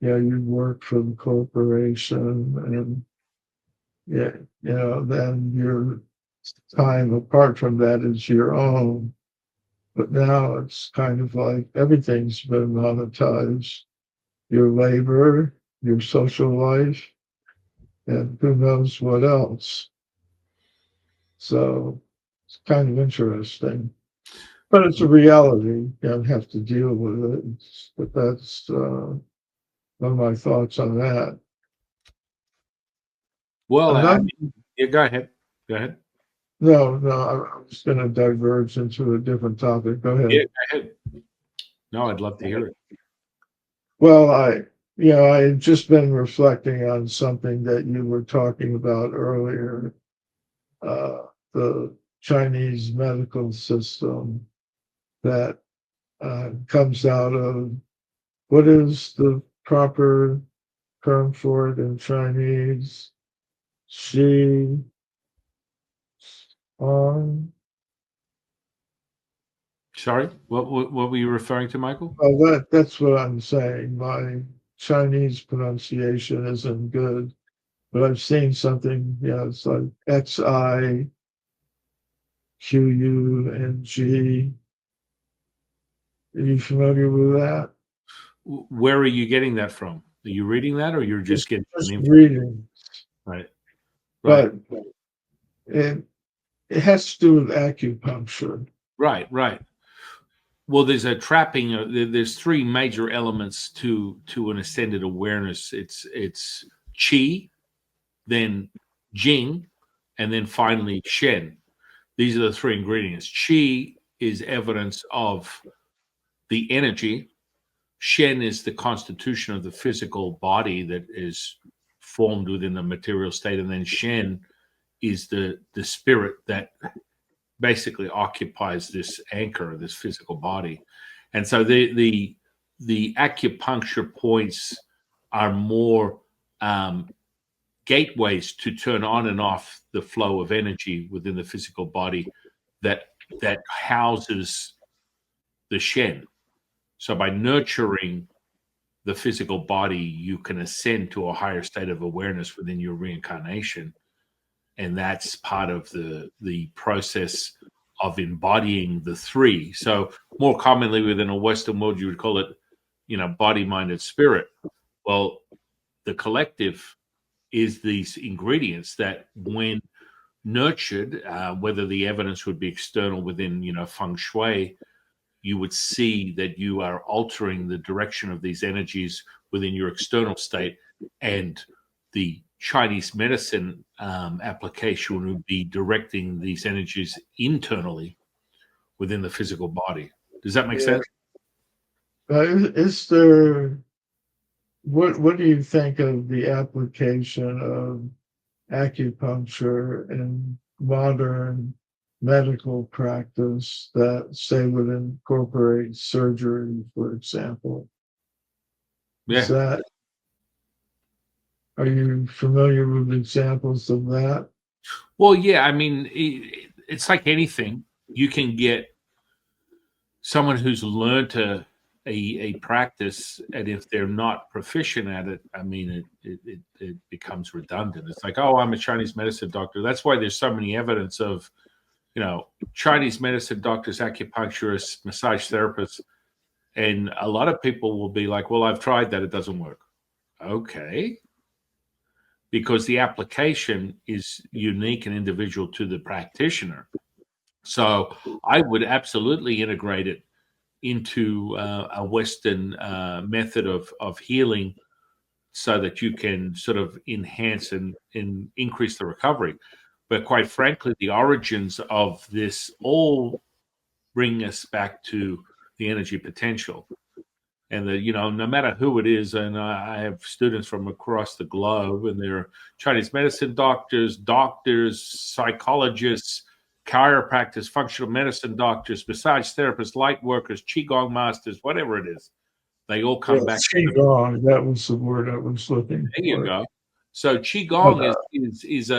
You work for the corporation, and yeah, then your time apart from that is your own. But now it's kind of like everything's been monetized. Your labor, your social life, and who knows what else. So it's kind of interesting. But it's a reality. You have to deal with it. But that's one of my thoughts on that. Well, Another, yeah, go ahead. Go ahead. no, I'm just going to diverge into a different topic. Go Yeah, ahead. go ahead. No, I'd love to hear it. Well, I had just been reflecting on something that you were talking about earlier, the Chinese medical system that comes out of what is the proper term for it in Chinese? Shi on. Sorry, what were you referring to, Michael? Well, that's what I'm saying. My Chinese pronunciation isn't good, but I've seen something. It's like Xiqung. Are you familiar with that? Where are you getting that from? Are you reading that, or you're just getting an Just info? reading, Right, right, but it it has to do with acupuncture. right. Well, there's a trapping. There's three major elements to an ascended awareness. It's qi, then jing, and then finally shen. These are the three ingredients. Qi is evidence of the energy. Shen is the constitution of the physical body that is formed within the material state, and then Shen is the spirit that basically occupies this anchor, this physical body. And so the acupuncture points are more gateways to turn on and off the flow of energy within the physical body that houses the Shen. So by nurturing the physical body, you can ascend to a higher state of awareness within your reincarnation, and that's part of the process of embodying the three. So more commonly within a Western world, you would call it, body, mind, and spirit. Well, the collective is these ingredients that, when nurtured, whether the evidence would be external within, feng shui, you would see that you are altering the direction of these energies within your external state, and the Chinese medicine application would be directing these energies internally within the physical body. Does that make Yeah. sense? Is there what do you think of the application of acupuncture in modern medical practice that, say, would incorporate surgery, for example? Is Yeah. that Are you familiar with examples of that? Well, yeah. I mean, it's like anything. You can get someone who's learned a practice, and if they're not proficient at it, I mean, it becomes redundant. It's like, oh, I'm a Chinese medicine doctor. That's why there's so many evidence of, Chinese medicine doctors, acupuncturists, massage therapists, and a lot of people will be like, well, I've tried that, it doesn't work. Okay, because the application is unique and individual to the practitioner. So I would absolutely integrate it into a Western method of healing so that you can sort of enhance and increase the recovery. But quite frankly, the origins of this all bring us back to the energy potential. And no matter who it is, and I have students from across the globe, and they're Chinese medicine doctors, psychologists, chiropractors, functional medicine doctors, massage therapists, light workers, qigong masters, whatever it is, they all come back Yes, to the. qigong, that was the word I was looking There you for. go. So But, qigong is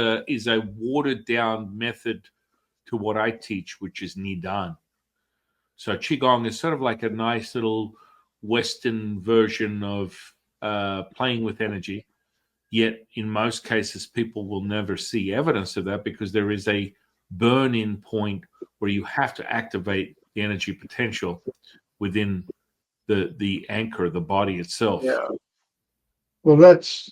a watered down method to what I teach, which is nidan. So qigong is sort of like a nice little Western version of playing with energy. Yet, in most cases, people will never see evidence of that because there is a burn-in point where you have to activate the energy potential within the anchor, the body itself. yeah, well, that's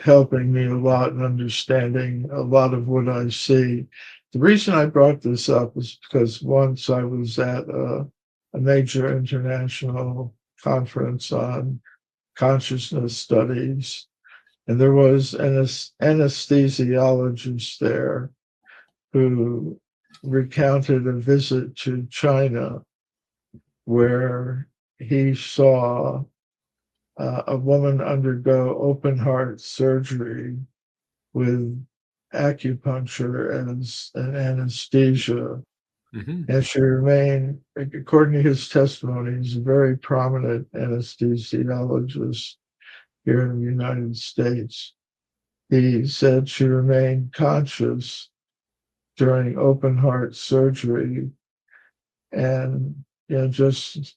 helping me a lot in understanding a lot of what I see. The reason I brought this up is because once I was at a major international conference on consciousness studies, and there was an anesthesiologist there who recounted a visit to China where he saw a woman undergo open heart surgery with acupuncture as an anesthesia. Hmm. And she remained, according to his testimony, he's a very prominent anesthesiologist here in the United States. He said she remained conscious during open heart surgery and just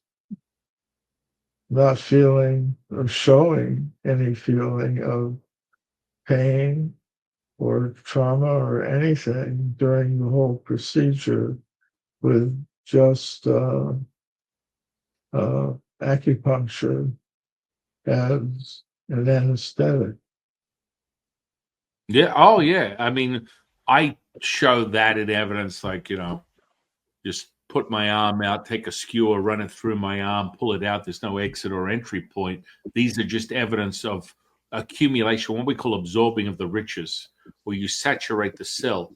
not feeling or showing any feeling of pain or trauma or anything during the whole procedure with just uh, acupuncture as an anesthetic. Yeah. Oh, yeah. I mean, I show that in evidence, like, just put my arm out, take a skewer, run it through my arm, pull it out. There's no exit or entry point. These are just evidence of accumulation, what we call absorbing of the riches, where you saturate the cell.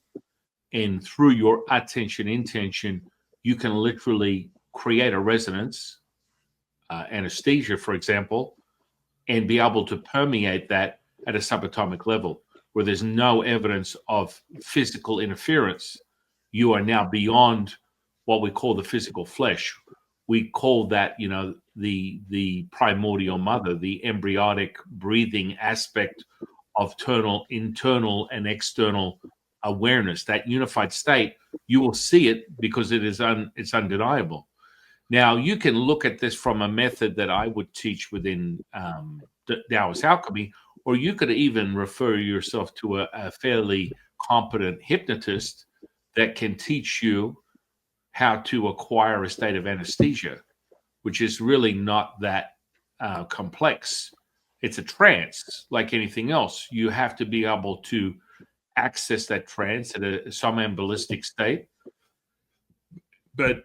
And through your attention intention, you can literally create a resonance, anesthesia, for example, and be able to permeate that at a subatomic level where there's no evidence of physical interference. You are now beyond what we call the physical flesh. We call that, the primordial mother, the embryonic breathing aspect of internal and external awareness, that unified state. You will see it because it's undeniable. Now, you can look at this from a method that I would teach within Taoist alchemy, or you could even refer yourself to a fairly competent hypnotist that can teach you how to acquire a state of anesthesia, which is really not that complex. It's a trance like anything else. You have to be able to access that trance at a somnambulistic state. But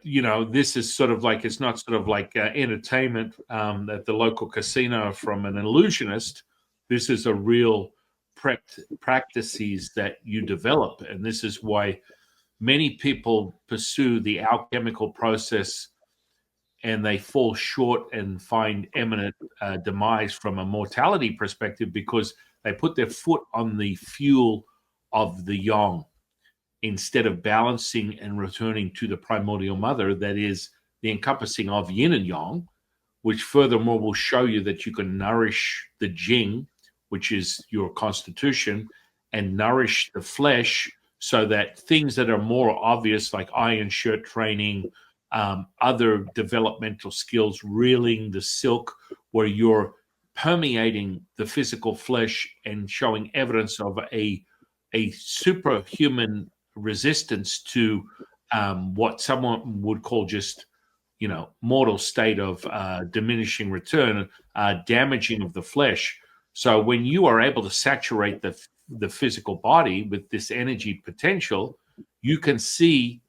this is sort of like, it's not sort of like entertainment at the local casino from an illusionist. This is a real practices that you develop, and this is why many people pursue the alchemical process and they fall short and find imminent demise from a mortality perspective because they put their foot on the fuel of the yang instead of balancing and returning to the primordial mother that is the encompassing of yin and yang, which furthermore will show you that you can nourish the jing, which is your constitution, and nourish the flesh so that things that are more obvious, like iron shirt training, other developmental skills, reeling the silk, where you're permeating the physical flesh and showing evidence of a superhuman resistance to what someone would call just mortal state of diminishing return, damaging of the flesh. So when you are able to saturate the physical body with this energy potential, you can see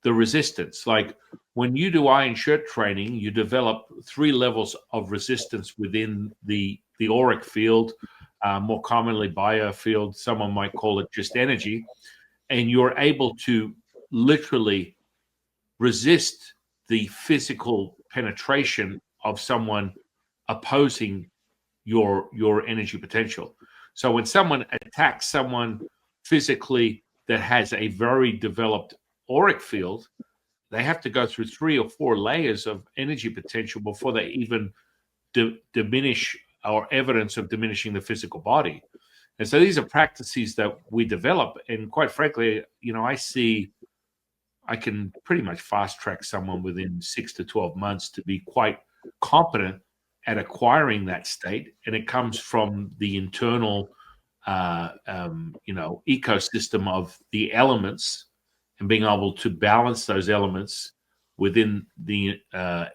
the resistance. Like when you do iron shirt training, you develop 3 levels of resistance within the auric field, more commonly biofield. Someone might call it just energy. And you're able to literally resist the physical penetration of someone opposing your energy potential. So when someone attacks someone physically that has a very developed auric field, they have to go through 3 or 4 layers of energy potential before they even diminish or evidence of diminishing the physical body. And so these are practices that we develop. And quite frankly, I can pretty much fast track someone within 6 to 12 months to be quite competent at acquiring that state. And it comes from the internal, ecosystem of the elements and being able to balance those elements within the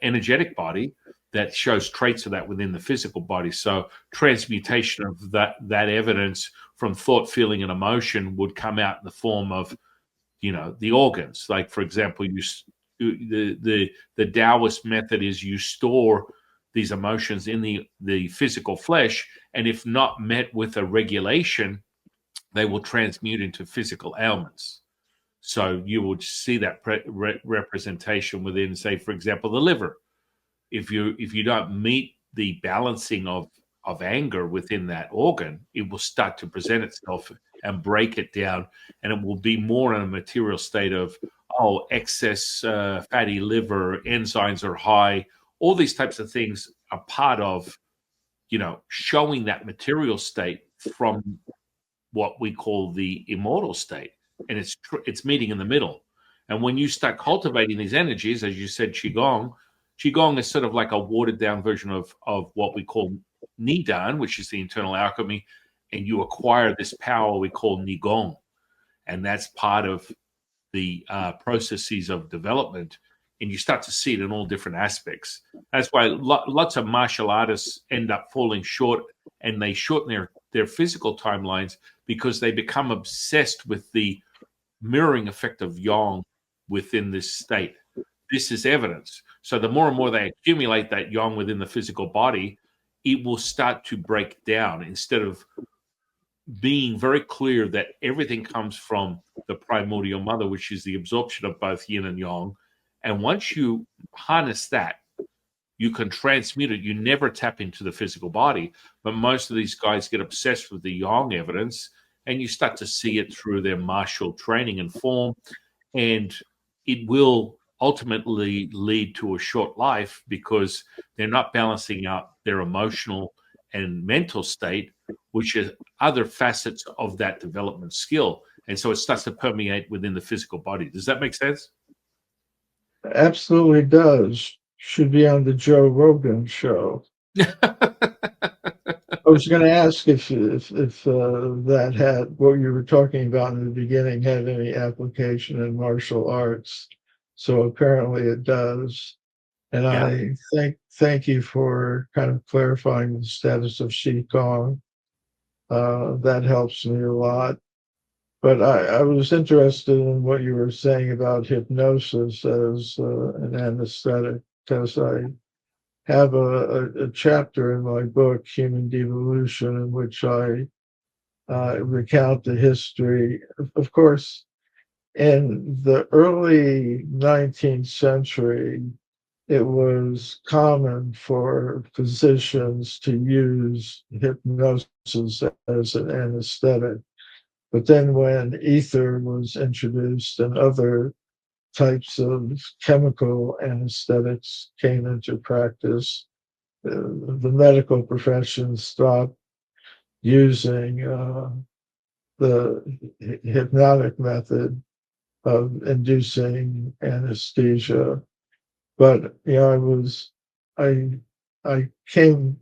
energetic body that shows traits of that within the physical body. So transmutation of that evidence from thought, feeling, and emotion would come out in the form of the organs. Like, for example, the Taoist method is you store these emotions in the physical flesh, and if not met with a regulation, they will transmute into physical ailments. So you would see that representation within, say, for example, the liver. If you don't meet the balancing of anger within that organ, it will start to present itself and break it down, and it will be more in a material state of excess fatty liver, enzymes are high. All these types of things are part of showing that material state from what we call the immortal state, and it's meeting in the middle. And when you start cultivating these energies, as you said, Qigong is sort of like a watered down version of what we call Nidan, which is the internal alchemy, and you acquire this power we call Nigong, and that's part of the processes of development, and you start to see it in all different aspects. That's why lots of martial artists end up falling short, and they shorten their physical timelines because they become obsessed with the mirroring effect of yang within this state. This is evidence. So the more and more they accumulate that yang within the physical body, it will start to break down instead of being very clear that everything comes from the primordial mother, which is the absorption of both yin and yang. And once you harness that, you can transmute it. You never tap into the physical body, but most of these guys get obsessed with the yang evidence, and you start to see it through their martial training and form, and it will ultimately lead to a short life because they're not balancing out their emotional and mental state, which is other facets of that development skill. And so it starts to permeate within the physical body. Does that make sense? Absolutely does. Should be on the Joe Rogan show. I was going to ask if that had what you were talking about in the beginning had any application in martial arts. So apparently it does. And Yeah. I thank you for kind of clarifying the status of Qigong. That helps me a lot. But I was interested in what you were saying about hypnosis as an anesthetic, because I have a chapter in my book, Human Devolution, in which I recount the history. Of course, in the early 19th century, it was common for physicians to use hypnosis as an anesthetic. But then when ether was introduced and other types of chemical anesthetics came into practice, the medical profession stopped using the hypnotic method of inducing anesthesia. But I I came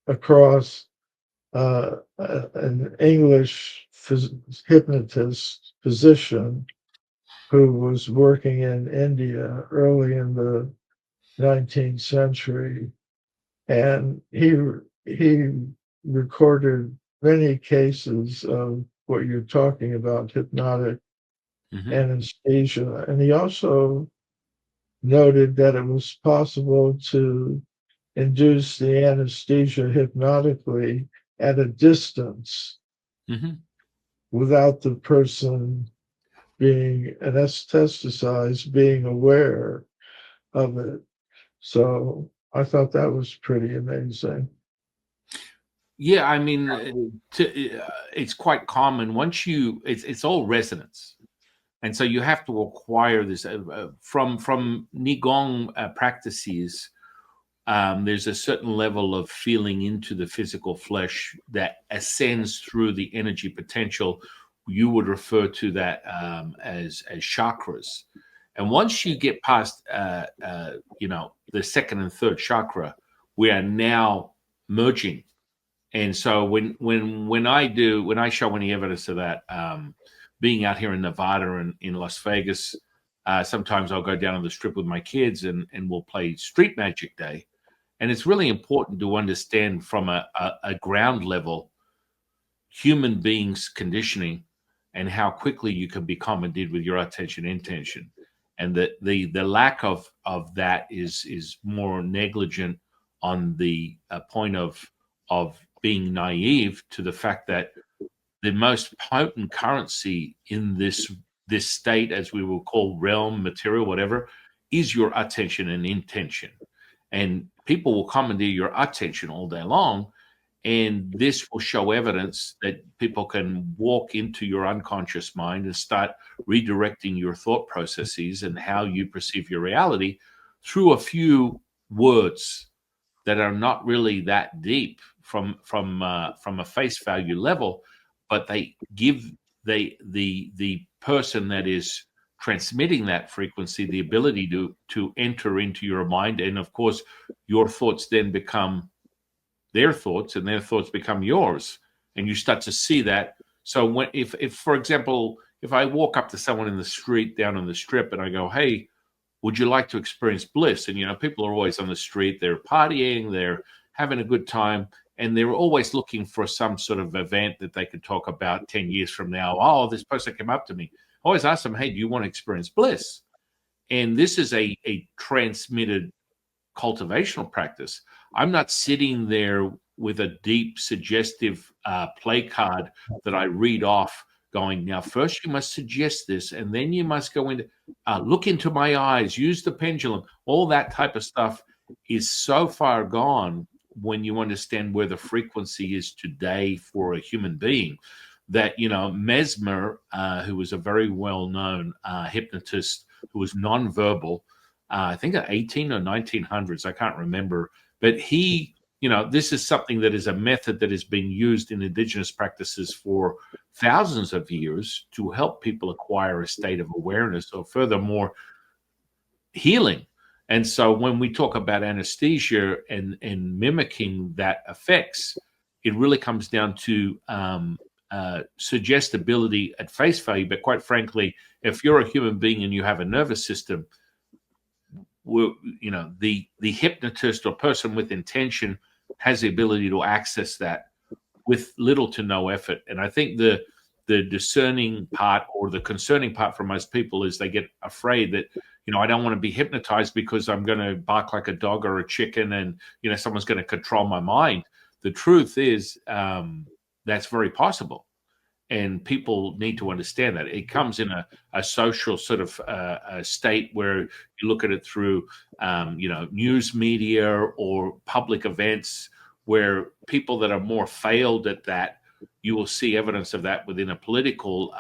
across an English hypnotist physician who was working in India early in the 19th century, and he recorded many cases of what you're talking about, hypnotic Hmm. anesthesia, and he also noted that it was possible to induce the anesthesia hypnotically at a distance Hmm. without the person being anesthetized, being aware of it. So I thought that was pretty amazing. Yeah, I mean, it's quite common. Once it's all resonance, and so you have to acquire this from Nigong practices. There's a certain level of feeling into the physical flesh that ascends through the energy potential. You would refer to that as chakras. And once you get past, the second and third chakra, we are now merging. And so when I show any evidence of that, being out here in Nevada and in Las Vegas, sometimes I'll go down on the strip with my kids and we'll play Street Magic Day, and it's really important to understand from a ground level human beings conditioning and how quickly you can be commandeered with your attention intention. And the lack of that is more negligent on the point of being naive to the fact that the most potent currency in this state, as we will call realm, material, whatever, is your attention and intention. And people will commandeer your attention all day long, and this will show evidence that people can walk into your unconscious mind and start redirecting your thought processes and how you perceive your reality through a few words that are not really that deep from a face value level, but they give the person that is transmitting that frequency the ability to enter into your mind, and of course your thoughts then become their thoughts and their thoughts become yours, and you start to see that. So when if for example, if I walk up to someone in the street down on the strip and I go, hey, would you like to experience bliss? And people are always on the street, they're partying, they're having a good time, and they're always looking for some sort of event that they could talk about 10 years from now. Oh, this person came up to me. I always ask them, hey, do you want to experience bliss? And this is a transmitted cultivational practice. I'm not sitting there with a deep suggestive play card that I read off going, now first you must suggest this and then you must go into look into my eyes, use the pendulum. All that type of stuff is so far gone when you understand where the frequency is today for a human being, that Mesmer, who was a very well-known hypnotist who was nonverbal, I think 18 or 1900s, I can't remember. But this is something that is a method that has been used in indigenous practices for thousands of years to help people acquire a state of awareness or furthermore healing. And so when we talk about anesthesia and mimicking that effects, it really comes down to suggestibility at face value. But quite frankly, if you're a human being and you have a nervous system, the hypnotist or person with intention has the ability to access that with little to no effort. And I think the discerning part or the concerning part for most people is they get afraid that I don't want to be hypnotized because I'm going to bark like a dog or a chicken, and someone's going to control my mind. The truth is that's very possible. And people need to understand that it comes in a social sort of a state where you look at it through, news media or public events, where people that are more failed at that, you will see evidence of that within a political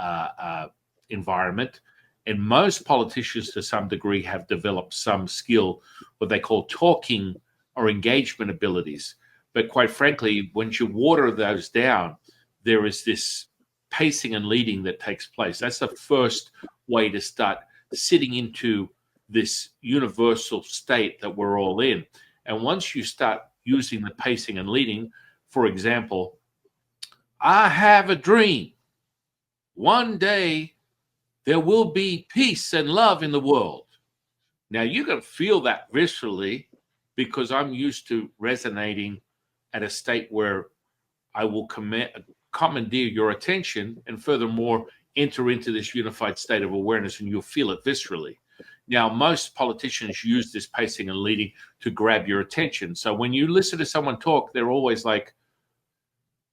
environment. And most politicians, to some degree, have developed some skill, what they call talking or engagement abilities. But quite frankly, once you water those down, there is this pacing and leading that takes place. That's the first way to start sitting into this universal state that we're all in. And once you start using the pacing and leading, for example, I have a dream. One day there will be peace and love in the world. Now you can feel that viscerally, because I'm used to resonating at a state where I will commandeer your attention, and furthermore enter into this unified state of awareness, and you'll feel it viscerally. Now, most politicians use this pacing and leading to grab your attention. So when you listen to someone talk, they're always like,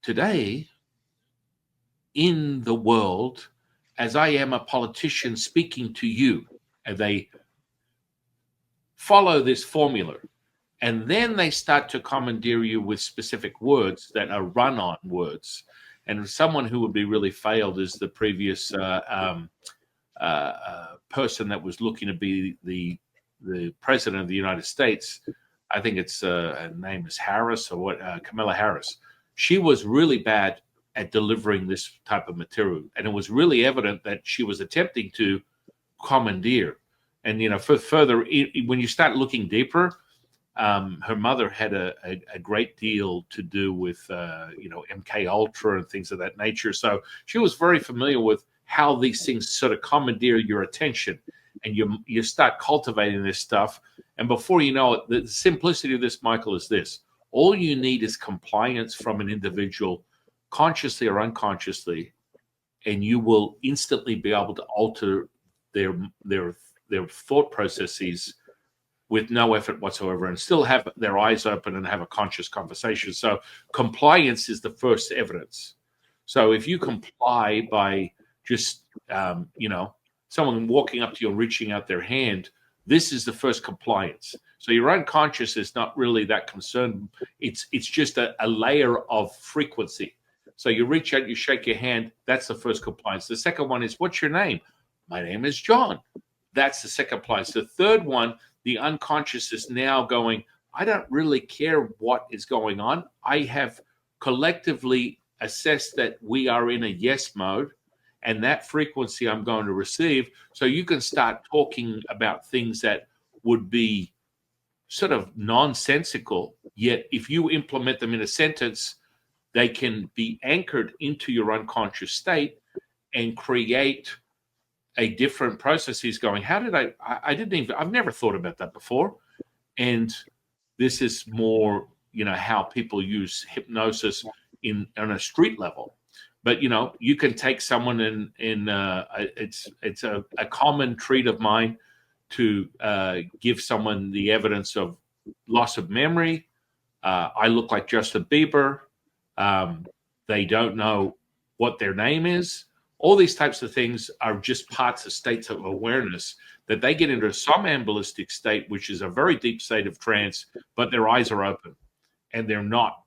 today in the world, as I am a politician speaking to you, and they follow this formula. And then they start to commandeer you with specific words that are run-on words. And someone who would be really failed is the previous person that was looking to be the president of the United States. I think it's her name is Harris or what, Kamala Harris. She was really bad at delivering this type of material, and it was really evident that she was attempting to commandeer. And for further, when you start looking deeper, her mother had a great deal to do with MK Ultra and things of that nature. So she was very familiar with how these things sort of commandeer your attention, and you start cultivating this stuff. And before you know it, the simplicity of this, Michael, is this: all you need is compliance from an individual, consciously or unconsciously, and you will instantly be able to alter their thought processes with no effort whatsoever, and still have their eyes open and have a conscious conversation. So compliance is the first evidence. So if you comply by just, someone walking up to you and reaching out their hand, this is the first compliance. So your unconscious is not really that concerned. It's just a layer of frequency. So you reach out, you shake your hand. That's the first compliance. The second one is, what's your name? My name is John. That's the second compliance. The third one, the unconscious is now going, I don't really care what is going on. I have collectively assessed that we are in a yes mode, and that frequency I'm going to receive. So you can start talking about things that would be sort of nonsensical, yet if you implement them in a sentence, they can be anchored into your unconscious state and create a different processes going, how did I've never thought about that before. And this is more, how people use hypnosis on a street level. But, you can take someone it's a common treat of mine to give someone the evidence of loss of memory. I look like Justin Bieber. They don't know what their name is. All these types of things are just parts of states of awareness that they get into a somnambulistic state, which is a very deep state of trance, but their eyes are open and they're not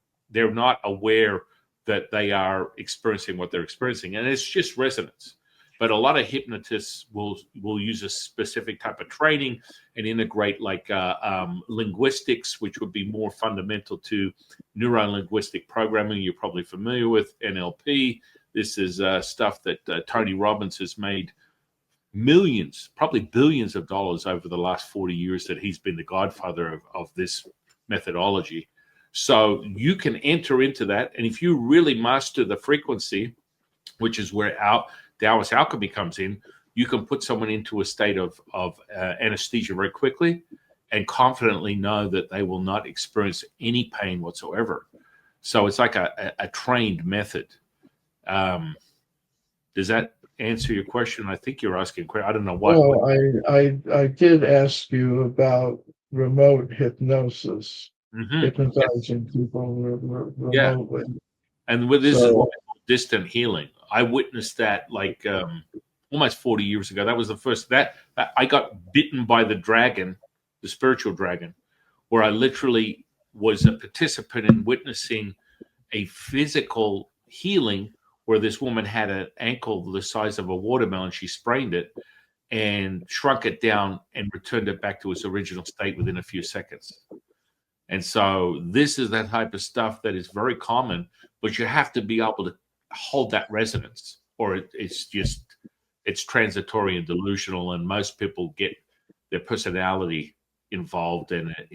aware that they are experiencing what they're experiencing. And it's just resonance. But a lot of hypnotists will use a specific type of training and integrate linguistics, which would be more fundamental to neuro-linguistic programming. You're probably familiar with NLP. This is stuff that Tony Robbins has made millions, probably billions of dollars over the last 40 years that he's been the godfather of this methodology. So you can enter into that. And if you really master the frequency, which is where Taoist alchemy comes in, you can put someone into a state of anesthesia very quickly and confidently know that they will not experience any pain whatsoever. So it's like a trained method. Does that answer your question? I think you're asking. I don't know what. Well, I did ask you about remote hypnosis, hypnotizing people remotely. And this is what we call distant healing. I witnessed that like almost 40 years ago. That was the first that I got bitten by the dragon, the spiritual dragon, where I literally was a participant in witnessing a physical healing where this woman had an ankle the size of a watermelon. She sprained it and shrunk it down and returned it back to its original state within a few seconds. And so this is that type of stuff that is very common, but you have to be able to hold that resonance, or it's transitory and delusional, and most people get their personality involved in it.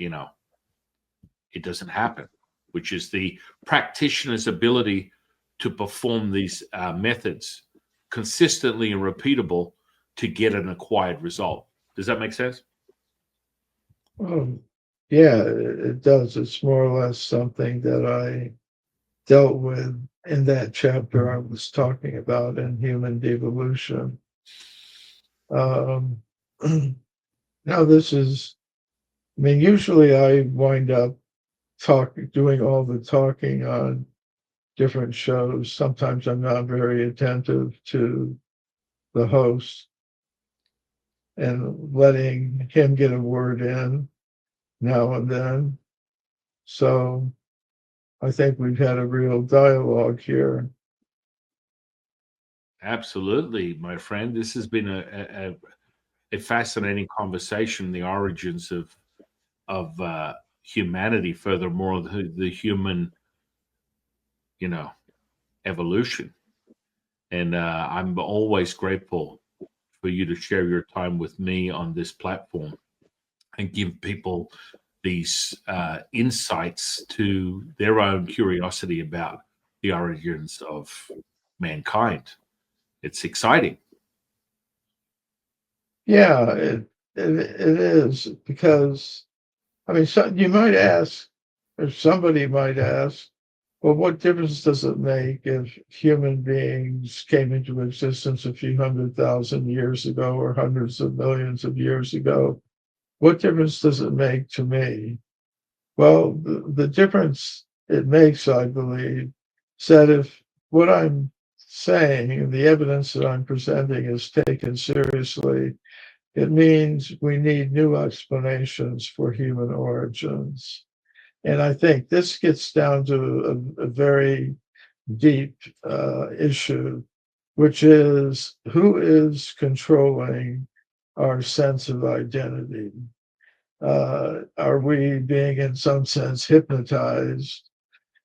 It doesn't happen, which is the practitioner's ability to perform these methods consistently and repeatable to get an acquired result. Does that make sense? Yeah, it does. It's more or less something that I dealt with in that chapter I was talking about in human devolution. Now, usually I wind up doing all the talking on different shows. Sometimes I'm not very attentive to the host and letting him get a word in now and then. So I think we've had a real dialogue here. Absolutely, my friend. This has been a fascinating conversation, the origins of humanity, furthermore, the human, evolution. And I'm always grateful for you to share your time with me on this platform and give people these insights to their own curiosity about the origins of mankind. It's exciting. Yeah, it is, because so you might ask, or somebody might ask, well, what difference does it make if human beings came into existence a few 100,000 years ago or hundreds of millions of years ago? What difference does it make to me? Well, the difference it makes, I believe, is that if what I'm saying and the evidence that I'm presenting is taken seriously, it means we need new explanations for human origins. And I think this gets down to a very deep issue, which is who is controlling our sense of identity? Are we being, in some sense, hypnotized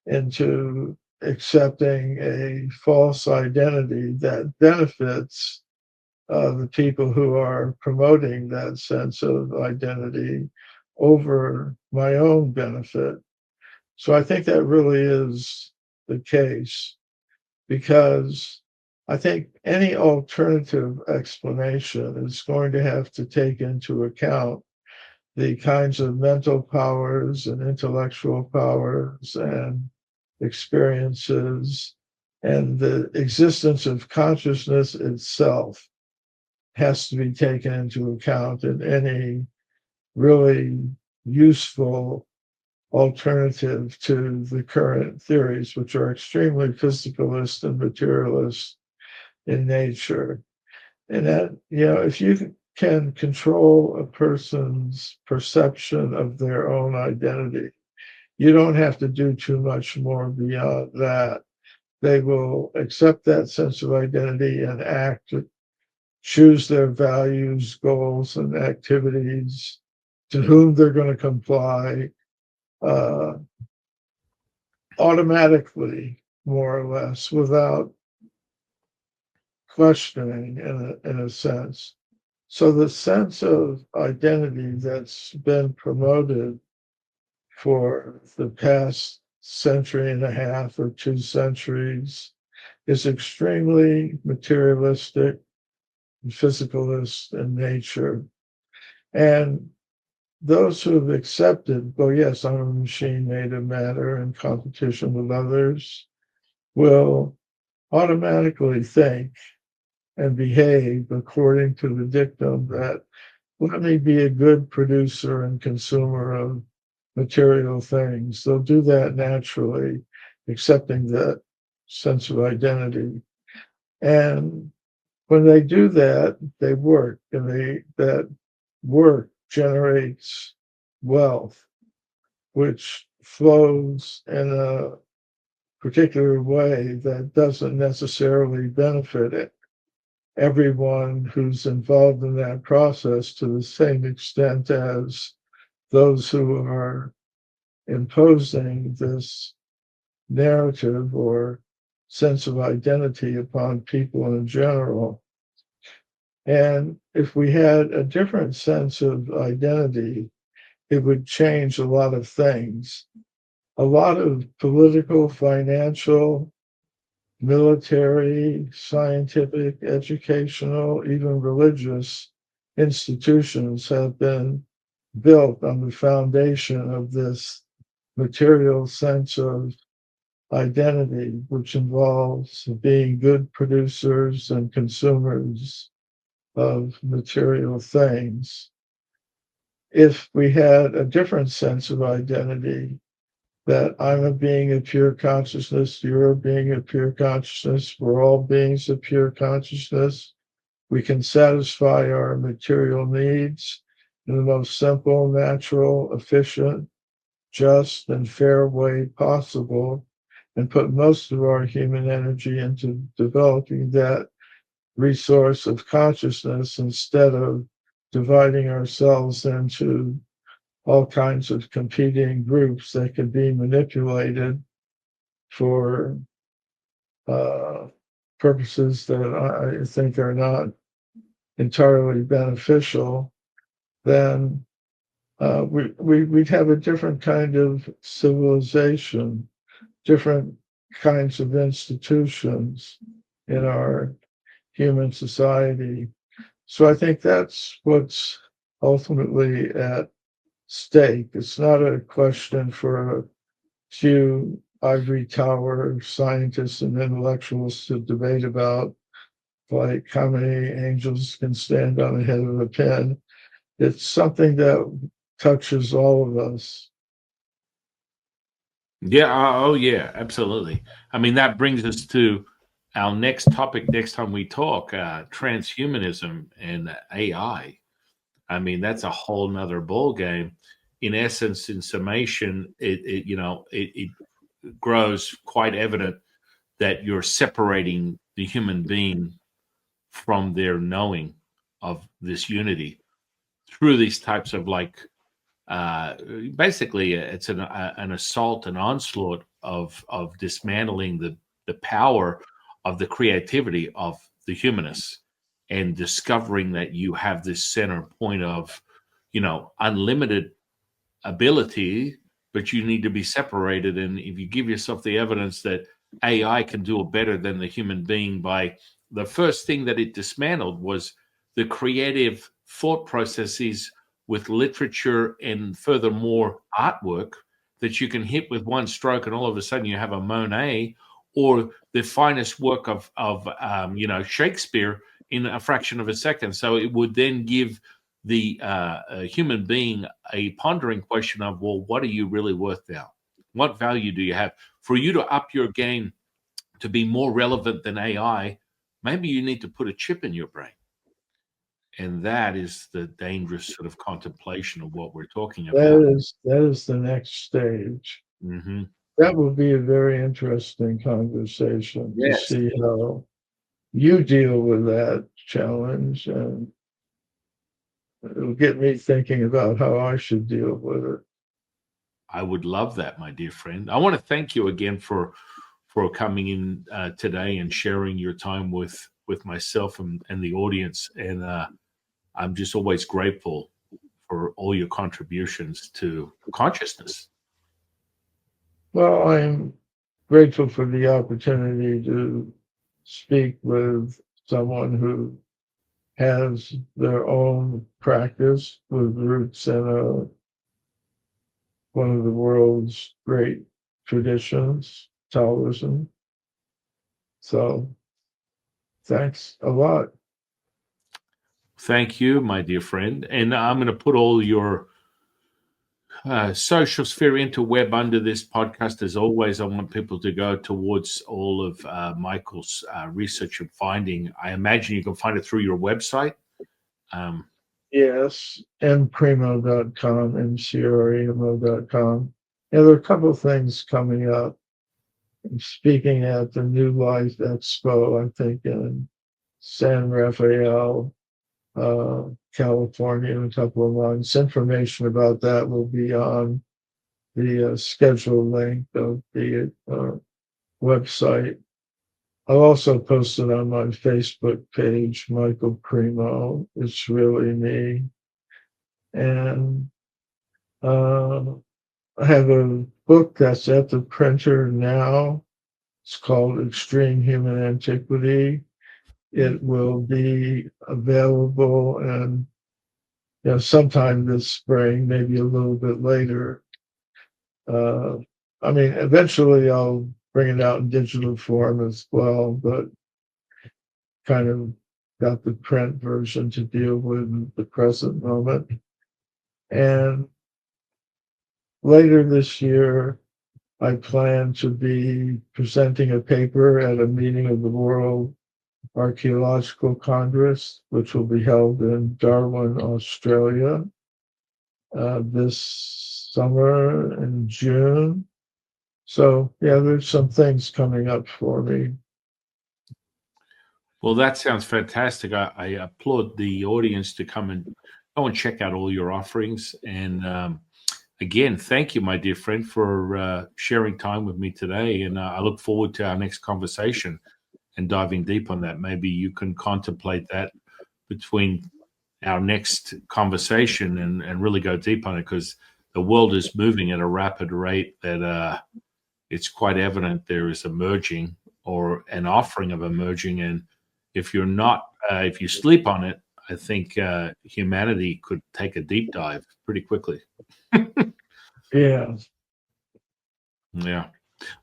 into accepting a false identity that benefits the people who are promoting that sense of identity over my own benefit? So I think that really is the case, because I think any alternative explanation is going to have to take into account the kinds of mental powers and intellectual powers and experiences, and the existence of consciousness itself has to be taken into account in any really useful alternative to the current theories, which are extremely physicalist and materialist in nature. And that, if you can control a person's perception of their own identity, you don't have to do too much more beyond that. They will accept that sense of identity and act, choose their values, goals, and activities, to whom they're going to comply uh, automatically, more or less, without questioning, in a sense. So the sense of identity that's been promoted for the past century and a half or 2 centuries is extremely materialistic and physicalist in nature. And those who have accepted, well, yes, I'm a machine made of matter in competition with others, will automatically think and behave according to the dictum that let me be a good producer and consumer of material things. They'll do that naturally, accepting that sense of identity. And when they do that, they work, and that work generates wealth, which flows in a particular way that doesn't necessarily benefit it, everyone who's involved in that process to the same extent as those who are imposing this narrative or sense of identity upon people in general. And if we had a different sense of identity, it would change a lot of things. A lot of political, financial, military, scientific, educational, even religious institutions have been built on the foundation of this material sense of identity, which involves being good producers and consumers of material things. If we had a different sense of identity, that I'm a being of pure consciousness, you're a being of pure consciousness, we're all beings of pure consciousness, we can satisfy our material needs in the most simple, natural, efficient, just, and fair way possible, and put most of our human energy into developing that resource of consciousness instead of dividing ourselves into all kinds of competing groups that can be manipulated for uh, purposes that I think are not entirely beneficial, then we'd have a different kind of civilization, different kinds of institutions in our human society. So I think that's what's ultimately at stake. It's not a question for a few ivory tower scientists and intellectuals to debate about, like how many angels can stand on the head of a pin. It's something that touches all of us. Yeah. Oh, yeah. Absolutely. I mean, that brings us to our next topic next time we talk, transhumanism and AI. I mean, that's a whole nother ball game. In essence, in summation, it grows quite evident that you're separating the human being from their knowing of this unity through these types of uh, basically it's an assault, an onslaught of dismantling the power of the creativity of the humanists and discovering that you have this center point of unlimited ability, but you need to be separated. And if you give yourself the evidence that AI can do it better than the human being, by the first thing that it dismantled was the creative thought processes with literature and furthermore artwork that you can hit with one stroke, and all of a sudden you have a Monet or the finest work of Shakespeare in a fraction of a second. So it would then give the human being a pondering question of, well, what are you really worth now? What value do you have? For you to up your game to be more relevant than AI, maybe you need to put a chip in your brain. And that is the dangerous sort of contemplation of what we're talking about. That is the next stage. Hmm. That will be a very interesting conversation to Yes, see how you deal with that challenge, and it'll get me thinking about how I should deal with it. I would love that, my dear friend. I want to thank you again for coming in today and sharing your time with myself and the audience. And I'm just always grateful for all your contributions to consciousness. Well, I'm grateful for the opportunity to speak with someone who has their own practice with roots in one of the world's great traditions, Taoism. So thanks a lot. Thank you, my dear friend. And I'm going to put all your social sphere interweb under this podcast. As always, I want people to go towards all of Michael's research and finding. I imagine you can find it through your website. Yes, mcremo.com, mcremo.com. Yeah, there are a couple of things coming up. I'm speaking at the New Life Expo, I think, in San Rafael, California, in a couple of months. Information about that will be on the schedule link of the website. I'll also post it on my Facebook page, Michael Cremo. It's really me. And I have a book that's at the printer now. It's called Extreme Human Antiquity. It will be available and sometime this spring, maybe a little bit later. I mean, eventually I'll bring it out in digital form as well, but kind of got the print version to deal with at the present moment. And later this year, I plan to be presenting a paper at a meeting of the World Archeological Congress, which will be held in Darwin, Australia, this summer in June. So, yeah, there's some things coming up for me. Well, that sounds fantastic. I applaud the audience to come and go and check out all your offerings. And again, thank you, my dear friend, for sharing time with me today. And I look forward to our next conversation and diving deep on that. Maybe you can contemplate that between our next conversation and really go deep on it, because the world is moving at a rapid rate that it's quite evident there is emerging or an offering of emerging. And if you're not, if you sleep on it, I think humanity could take a deep dive pretty quickly. Yeah. Yeah.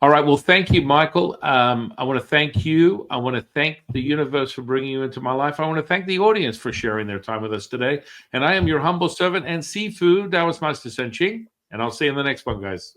All right. Well, thank you, Michael. I want to thank you. I want to thank the universe for bringing you into my life. I want to thank the audience for sharing their time with us today. And I am your humble servant and seafood, Taoist Master San Qing. And I'll see you in the next one, guys.